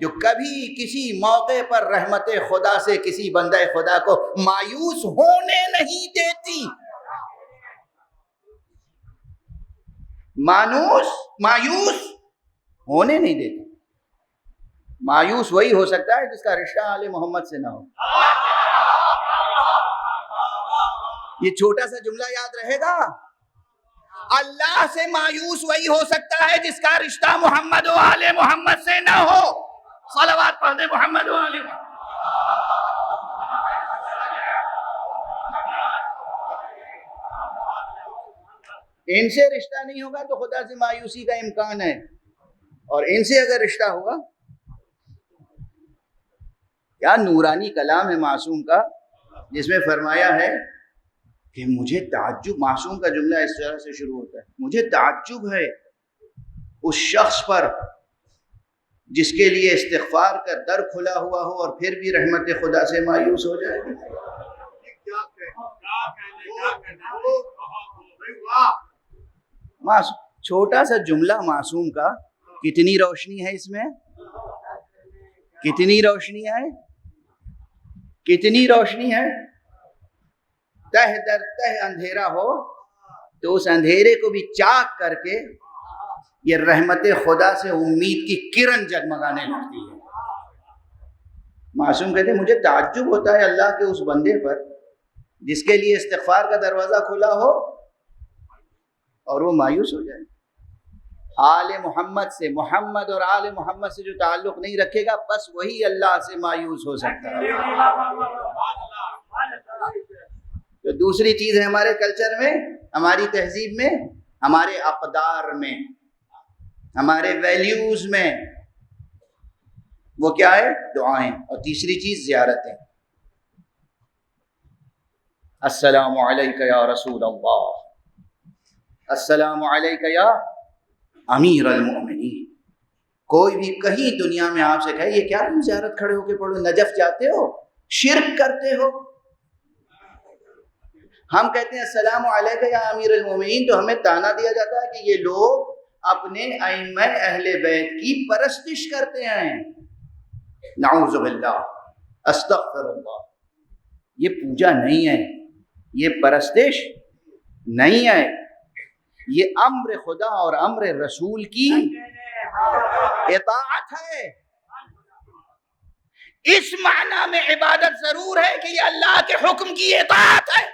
جو کبھی کسی موقع پر رحمت خدا سے کسی بندہ خدا کو مایوس ہونے نہیں دیتی. مایوس ہونے نہیں دیتی. مایوس وہی ہو سکتا ہے جس کا رشتہ آل محمد سے نہ ہو. یہ چھوٹا سا جملہ یاد رہے گا. اللہ سے مایوس وہی ہو سکتا ہے جس کا رشتہ محمد و آل محمد سے نہ ہو. صلوات پڑھ دے محمد و آل محمد. ان سے رشتہ نہیں ہوگا تو خدا سے مایوسی کا امکان ہے، اور ان سے اگر رشتہ ہوگا کیا نورانی کلام ہے معصوم کا، جس میں فرمایا ہے کہ مجھے تعجب، معصوم کا جملہ اس طرح سے شروع ہوتا ہے، مجھے تعجب ہے اس شخص پر جس کے لیے استغفار کا در کھلا ہوا ہو اور پھر بھی رحمت خدا سے مایوس ہو جائے۔ چھوٹا سا جملہ معصوم کا، کتنی روشنی ہے اس میں، کتنی روشنی ہے، کتنی روشنی ہے۔ تہ در تہ اندھیرا ہو تو اس اندھیرے کو بھی چاک کر کے یہ رحمت خدا سے امید کی کرن جگمگانے لگتی ہے۔ معصوم کہتے ہیں مجھے تعجب ہوتا ہے اللہ کے اس بندے پر جس کے لیے استغفار کا دروازہ کھلا ہو اور وہ مایوس ہو جائے۔ آل محمد سے، محمد اور آل محمد سے جو تعلق نہیں رکھے گا بس وہی اللہ سے مایوس ہو سکتا ہے۔ تو دوسری چیز ہے ہمارے کلچر میں، ہماری تہذیب میں، ہمارے اقدار میں، ہمارے ویلیوز میں، وہ کیا ہے؟ دعائیں۔ اور تیسری چیز زیارتیں۔ السلام علیک یا رسول اللہ، السلام علیک یا امیر المؤمنین۔ کوئی بھی کہیں دنیا میں آپ سے کہے یہ کیا تم زیارت کھڑے ہو کے پڑھو، نجف جاتے ہو، شرک کرتے ہو؟ ہم کہتے ہیں السلام علیک یا امیر المؤمنین تو ہمیں تانا دیا جاتا ہے کہ یہ لوگ اپنے ائمہ اہل بیت کی پرستش کرتے ہیں۔ نعوذ باللہ، استغفر اللہ۔ یہ پوجا نہیں ہے، یہ پرستش نہیں ہے، یہ امر خدا اور امر رسول کی اطاعت ہے۔ اس معنی میں عبادت ضرور ہے کہ یہ اللہ کے حکم کی اطاعت ہے۔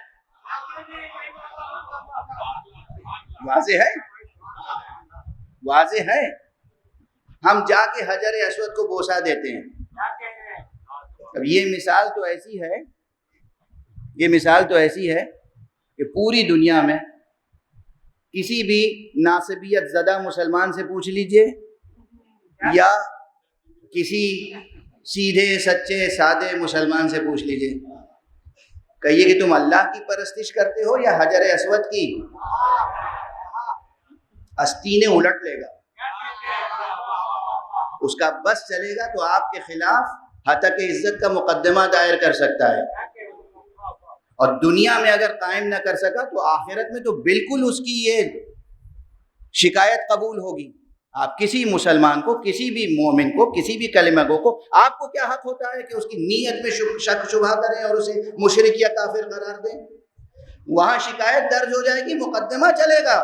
واضح ہے، واضح ہے۔ ہم جا کے حجر اسود کو بوسہ دیتے ہیں۔ اب یہ مثال تو ایسی ہے، یہ مثال تو ایسی ہے کہ پوری دنیا میں کسی بھی ناصبیت زدہ مسلمان سے پوچھ لیجئے یا کسی سیدھے سچے سادے مسلمان سے پوچھ لیجئے، کہیے کہ تم اللہ کی پرستش کرتے ہو یا حجر اسود کی، آستینیں الٹ لے گا، اس کا بس چلے گا تو آپ کے خلاف ہتک عزت کا مقدمہ دائر کر سکتا ہے، اور دنیا میں اگر قائم نہ کر سکا تو آخرت میں تو بالکل اس کی یہ شکایت قبول ہوگی۔ آپ کسی مسلمان کو، کسی بھی مومن کو، کسی بھی کلمہ گو کو، آپ کو کیا حق ہوتا ہے کہ اس کی نیت میں شک شبہ کریں اور اسے مشرک یا کافر قرار دیں؟ وہاں شکایت درج ہو جائے گی، مقدمہ چلے گا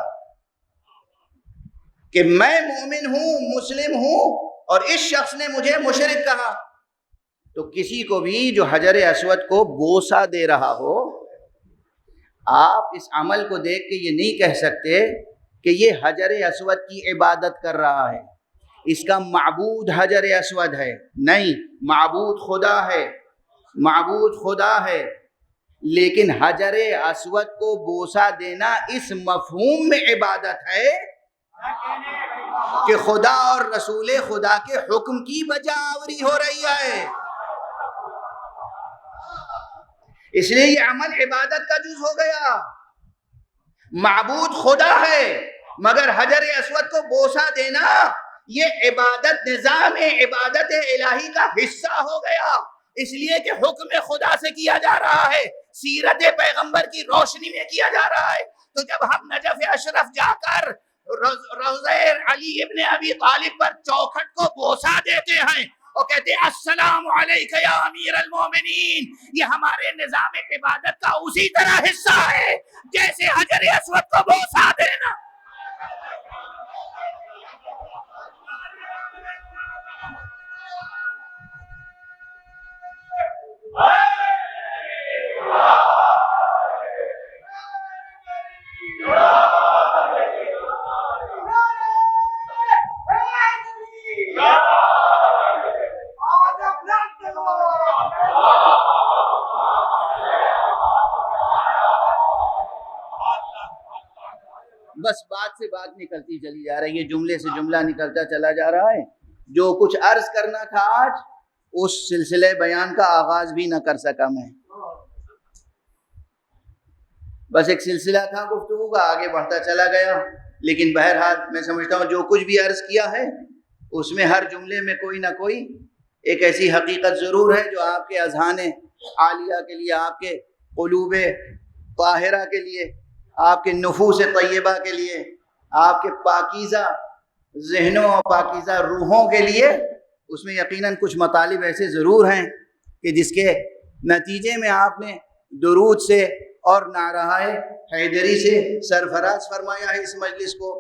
کہ میں مومن ہوں، مسلم ہوں، اور اس شخص نے مجھے مشرک کہا۔ تو کسی کو بھی جو حجر اسود کو بوسہ دے رہا ہو، آپ اس عمل کو دیکھ کے یہ نہیں کہہ سکتے کہ یہ حجر اسود کی عبادت کر رہا ہے، اس کا معبود حجر اسود ہے۔ نہیں، معبود خدا ہے، معبود خدا ہے، لیکن حجر اسود کو بوسہ دینا اس مفہوم میں عبادت ہے کہ خدا اور رسول خدا کے حکم کی بجاوری ہو رہی ہے۔ اس لیے یہ عمل عبادت کا جز ہو گیا۔ معبود خدا ہے مگر حجر اسود کو بوسہ دینا یہ عبادت، نظام عبادت الہی کا حصہ ہو گیا، اس لیے کہ حکم خدا سے کیا جا رہا ہے، سیرت پیغمبر کی روشنی میں کیا جا رہا ہے۔ تو جب ہم نجف اشرف جا کر روضہ علی ابن ابی طالب پر چوکھٹ کو بوسہ دیتے ہیں اور کہتے ہیں السلام علیک یا امیر المومنین، یہ ہمارے نظام عبادت کا اسی طرح حصہ ہے جیسے حجر اسود کو بوسہ دینا۔ بس بات سے بات نکلتی چلی جا رہی ہے، جملے سے جملہ نکلتا چلا جا رہا ہے۔ جو کچھ عرض کرنا تھا آج اس سلسلے بیان کا آغاز بھی نہ کر سکا میں. بس ایک سلسلہ تھا گفتگو کا، آگے بڑھتا چلا گیا. لیکن بہرحال میں سمجھتا ہوں جو کچھ بھی عرض کیا ہے اس میں ہر جملے میں کوئی نہ کوئی ایک ایسی حقیقت ضرور ہے جو آپ کے اذہان عالیہ کے لیے، آپ کے قلوب طاہرہ کے لیے، آپ کے نفوس طیبہ کے لیے، آپ کے پاکیزہ ذہنوں اور پاکیزہ روحوں کے لیے اس میں یقیناً کچھ مطالب ایسے ضرور ہیں کہ جس کے نتیجے میں آپ نے درود سے اور نعرہ حیدری سے سرفراز فرمایا ہے اس مجلس کو.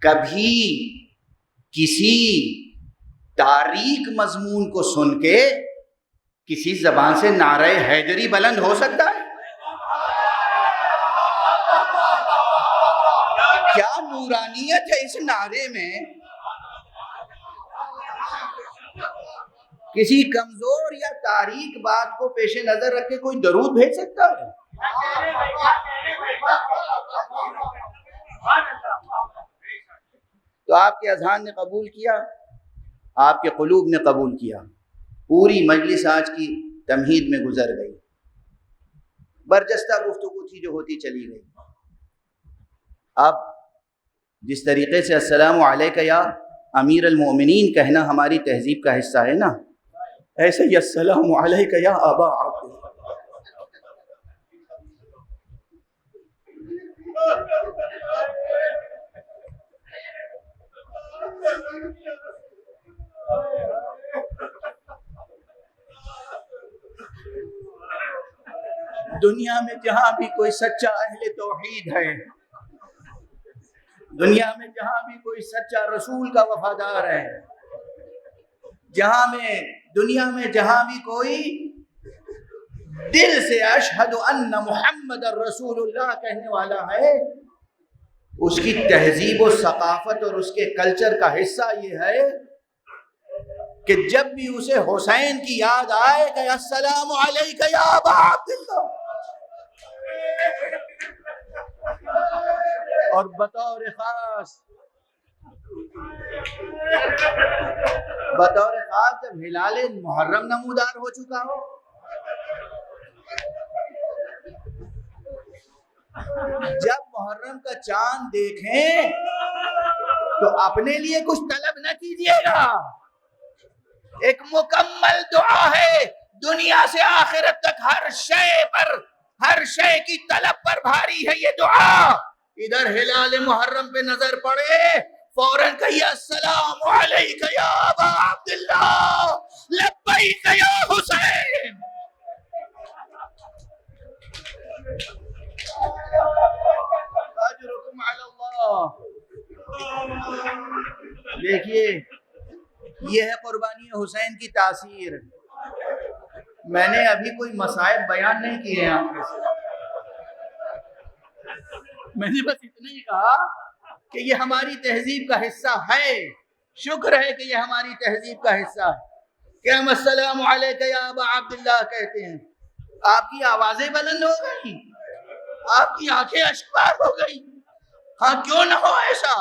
کبھی کسی تاریک مضمون کو سن کے کسی زبان سے نعرہ حیدری بلند ہو سکتا ہے؟ کیا نورانیت ہے اس نعرے میں؟ کسی کمزور یا تاریک بات کو پیش نظر رکھ کے کوئی درود بھیج سکتا ہے؟ تو آپ کے اذہان نے قبول کیا، آپ کے قلوب نے قبول کیا. پوری مجلس آج کی تمہید میں گزر گئی، برجستہ گفتگو تھی جو ہوتی چلی گئی. اب جس طریقے سے السلام علیکہ یا امیر المومنین کہنا ہماری تہذیب کا حصہ ہے نا، ایسے ہی السلام علیکہ یا ابا عبد. دنیا میں جہاں بھی کوئی سچا اہل توحید ہے، دنیا میں جہاں بھی کوئی سچا رسول کا وفادار ہے، دنیا میں جہاں بھی کوئی دل سے اشہد ان محمد رسول اللہ کہنے والا ہے، اس کی تہذیب و ثقافت اور اس کے کلچر کا حصہ یہ ہے کہ جب بھی اسے حسین کی یاد آئے کہ السلام علیکہ یا ابا عبداللہ، اور بطور خاص جب ہلال محرم نمودار ہو چکا ہو، جب محرم کا چاند دیکھیں تو اپنے لیے کچھ طلب نہ کیجیے گا. ایک مکمل دعا ہے، دنیا سے آخرت تک ہر شے کی طلب پر بھاری ہے یہ دعا. ادھر ہلال محرم پہ نظر پڑے، فوراً کہیے السلام علیکہ یا ابا عبداللہ لبیک یا حسین. اجرکم علی اللہ. دیکھیے یہ ہے قربانی حسین کی تاثیر. میں نے ابھی کوئی مصائب بیان نہیں کیے ہیں آپ کے ساتھ، میں نے بس اتنا ہی کہا کہ یہ ہماری تہذیب کا حصہ ہے. شکر ہے کہ یہ ہماری تہذیب کا حصہ ہے کہ ہم السلام علیکہ یا ابا عبداللہ کہتے ہیں. آپ کی آوازیں بلند ہو گئی، آپ کی آنکھیں اشکبار ہو گئی. ہاں کیوں نہ ہو ایسا،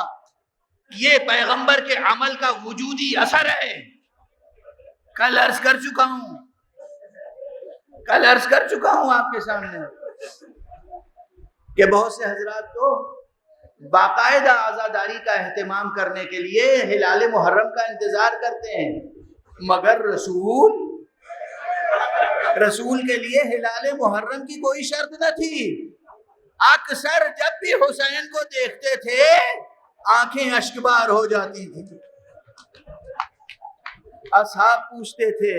یہ پیغمبر کے عمل کا وجودی اثر ہے. کل عرض کر چکا ہوں آپ کے سامنے کہ بہت سے حضرات تو باقاعدہ عزاداری کا اہتمام کرنے کے لیے ہلال محرم کا انتظار کرتے ہیں، مگر رسول کے لیے ہلال محرم کی کوئی شرط نہ تھی. اکثر جب بھی حسین کو دیکھتے تھے آنکھیں اشکبار ہو جاتی تھی. اصحاب پوچھتے تھے،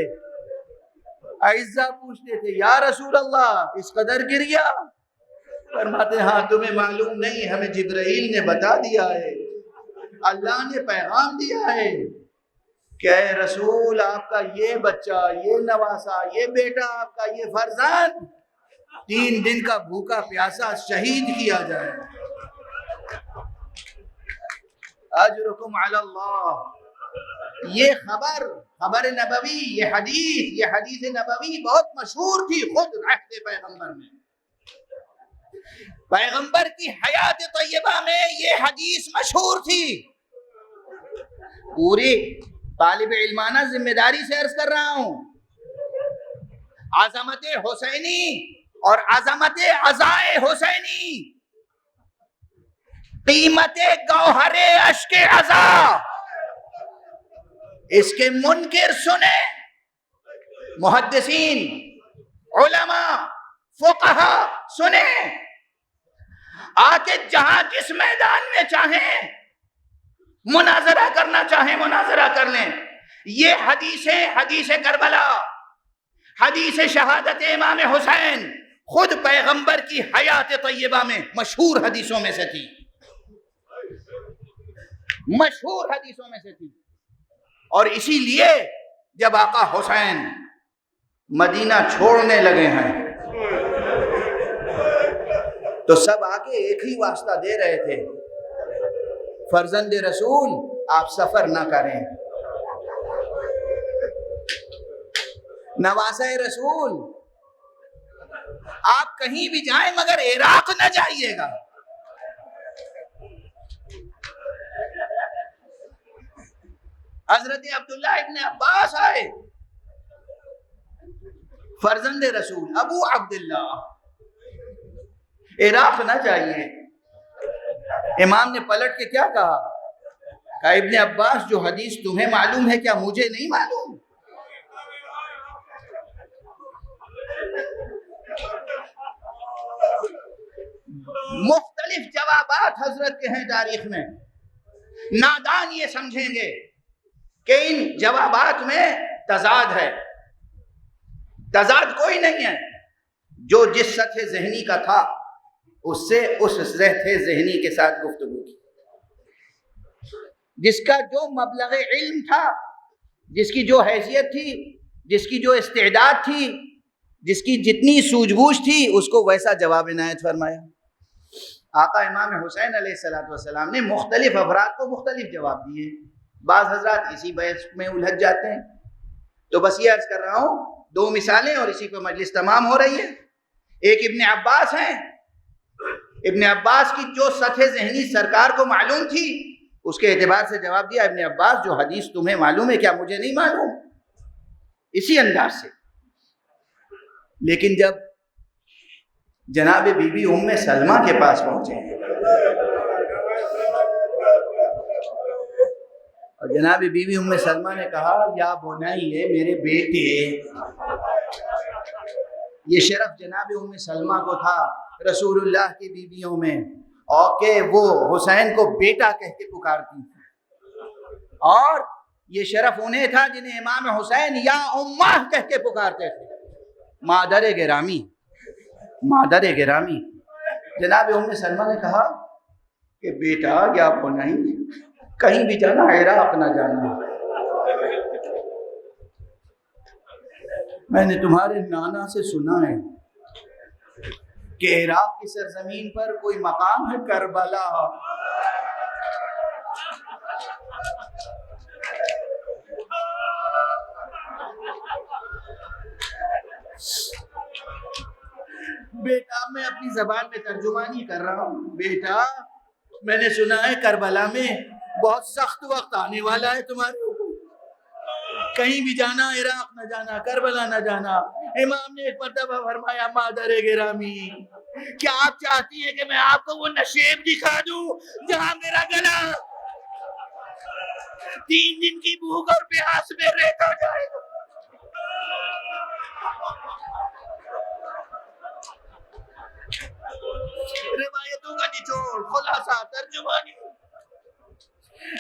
اعزا پوچھتے تھے، یا رسول اللہ اس قدر گر گیا؟ فرماتے ہاں تمہیں معلوم نہیں، ہمیں جبرائیل نے بتا دیا ہے، اللہ نے پیغام دیا ہے کہ اے رسول آپ کا یہ بچہ، یہ نواسا، یہ بیٹا آپ کا، یہ فرزند 3 دن کا بھوکا پیاسا شہید کیا جائے. اجرکم علی اللہ. یہ خبر نبوی، یہ حدیث نبوی بہت مشہور تھی خود عہد پیغمبر میں. پیغمبر کی حیات طیبہ میں یہ حدیث مشہور تھی. طالب علمانہ ذمہ داری سے عرض کر رہا ہوں، عظمت حسینی اور عظمت عزائے حسینی، قیمت گوہر اشک عزا، اس کے منکر سنیں، محدثین، علماء، فقہا سنیں، آ کے جہاں جس میدان میں چاہیں مناظرہ کرنا چاہیں مناظرہ کر لیں۔ یہ حدیثیں، حدیث کربلا، حدیث شہادت امام حسین، خود پیغمبر کی حیات طیبہ میں مشہور حدیثوں میں سے تھی، مشہور حدیثوں میں سے تھی۔ اور اسی لیے جب آقا حسین مدینہ چھوڑنے لگے ہیں تو سب آگے ایک ہی واسطہ دے رہے تھے، فرزند رسول آپ سفر نہ کریں، نواسہ رسول آپ کہیں بھی جائیں مگر عراق نہ جائیے گا۔ حضرت عبداللہ ابن عباس آئے، فرزند رسول ابو عبداللہ، عراق نہ جائیے۔ امام نے پلٹ کے کیا کہا؟ کہا ابن عباس جو حدیث تمہیں معلوم ہے کیا مجھے نہیں معلوم؟ مختلف جوابات حضرت کے ہیں تاریخ میں، نادان یہ سمجھیں گے کہ ان جوابات میں تضاد ہے، تضاد کوئی نہیں ہے، جو جس سطح ذہنی کا تھا اس سے اس سطح ذہنی کے ساتھ گفتگو کی، جس کا جو مبلغ علم تھا، جس کی جو حیثیت تھی، جس کی جو استعداد تھی، جس کی جتنی سوجھ بوجھ تھی، اس کو ویسا جواب عنایت فرمایا۔ آقا امام حسین علیہ السلام نے مختلف افراد کو مختلف جواب دیے، بعض حضرات اسی بحث میں الجھ جاتے ہیں۔ تو بس یہ عرض کر رہا ہوں، دو مثالیں اور اسی پہ مجلس تمام ہو رہی ہے۔ ایک ابن عباس ہیں، ابن عباس کی جو سطح ذہنی سرکار کو معلوم تھی اس کے اعتبار سے جواب دیا، ابن عباس جو حدیث تمہیں معلوم ہے کیا مجھے نہیں معلوم، اسی انداز سے۔ لیکن جب جناب بی بی ام سلمہ کے پاس پہنچے اور جناب بی بی ام سلمہ نے کہا یا بنائیے میرے بیٹے، یہ شرف جناب ام سلمہ کو تھا رسول اللہ کی بیویوں میں، اور کہ وہ حسین کو بیٹا کہہ کے پکارتی تھی، اور یہ شرف انہیں تھا جنہیں امام حسین یا امہ کہہ کے پکارتے تھے، مادر گرامی، مادر گرامی۔ جناب ام سلمہ نے کہا کہ بیٹا یا بنائی کہیں بھی جانا، عراق نہ جانا، میں نے تمہارے نانا سے سنا ہے کہ عراق کی سرزمین پر کوئی مقام ہے کربلا، بیٹا میں اپنی زبان میں ترجمانی کر رہا ہوں، بیٹا میں نے سنا ہے کربلا میں بہت سخت وقت آنے والا ہے تمہارے اوپر، کہیں بھی جانا، عراق نہ جانا، کربلا نہ جانا۔ امام نے ایک مرتبہ فرمایا مادر گرامی کیا آپ چاہتی ہیں کہ میں آپ کو وہ نشیب دکھا دوں جہاں میرا گلا 3 دن کی بھوک اور پیاس میں رہتا جائے گا؟ روایتوں کا نچوڑ، خلاصہ، ترجمانی۔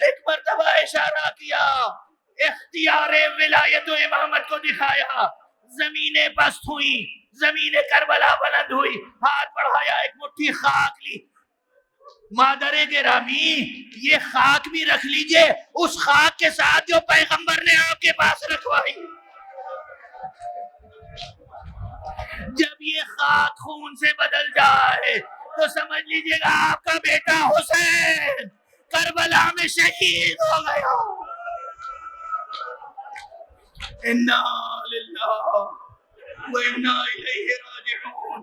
ایک مرتبہ اشارہ کیا، اختیار ولایت و امامت کو دکھایا، زمینیں پست ہوئی، زمین کربلا بلند ہوئی، ہاتھ بڑھایا، ایک مٹھی خاک لی، مادر گرامی یہ خاک بھی رکھ لیجئے اس خاک کے ساتھ جو پیغمبر نے آپ کے پاس رکھوائی۔ جب یہ خاک خون سے بدل جائے تو سمجھ لیجئے گا آپ کا بیٹا حسین کربلا میں شہید ہو گیا۔ انا للہ وَإِنَّا إِلَيْهِ رَاجِعُونَ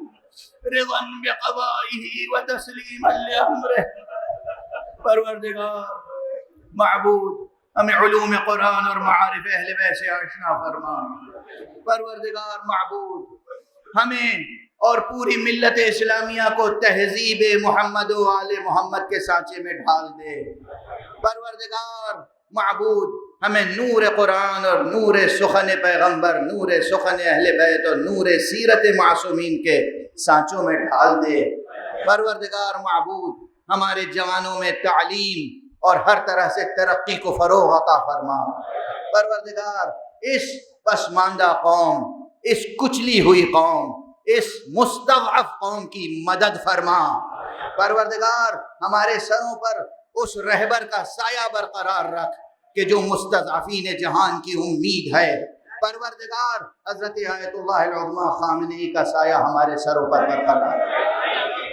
رضا بقضائه وتسلیما لأمره۔ پروردگار، معبود، ہمیں علوم قرآن اور معارف اہل بیت سے آشنا فرما۔ پروردگار معبود ہمیں اور پوری ملت اسلامیہ کو تہذیب محمد و آل محمد کے سانچے میں ڈھال دے۔ پروردگار معبود ہمیں نور قرآن اور نور سخن پیغمبر، نور سخن اہل بیت اور نور سیرت معصومین کے سانچوں میں ڈھال دے۔ پروردگار معبود ہمارے جوانوں میں تعلیم اور ہر طرح سے ترقی کو فروغ عطا فرما۔ پروردگار اس پسماندہ قوم، اس کچلی ہوئی قوم، اس مستضعف قوم کی مدد فرما۔ پروردگار ہمارے سروں پر اس رہبر کا سایہ برقرار رکھ کہ جو مستضعفین جہان کی امید ہے۔ پروردگار حضرت آیت اللہ العظمیٰ خامنئی کا سایہ ہمارے سروں پر برقرار رکھ۔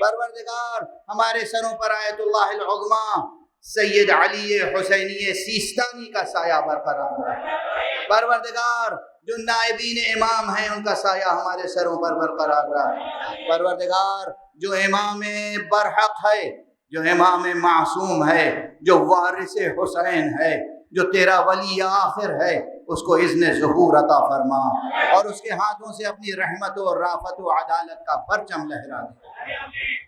پروردگار ہمارے سروں پر آیت اللہ العظمیٰ سید علی حسینی سیستانی کا سایہ برقرار رکھ۔ پروردگار جو نائبین امام ہیں ان کا سایہ ہمارے سروں پر برقرار رکھ۔ پروردگار جو امام برحق ہے، جو امام معصوم ہے، جو وارث حسین ہے، جو تیرا ولی آخر ہے، اس کو اذن ظہور عطا فرما اور اس کے ہاتھوں سے اپنی رحمت و رافت و عدالت کا پرچم لہرا دے۔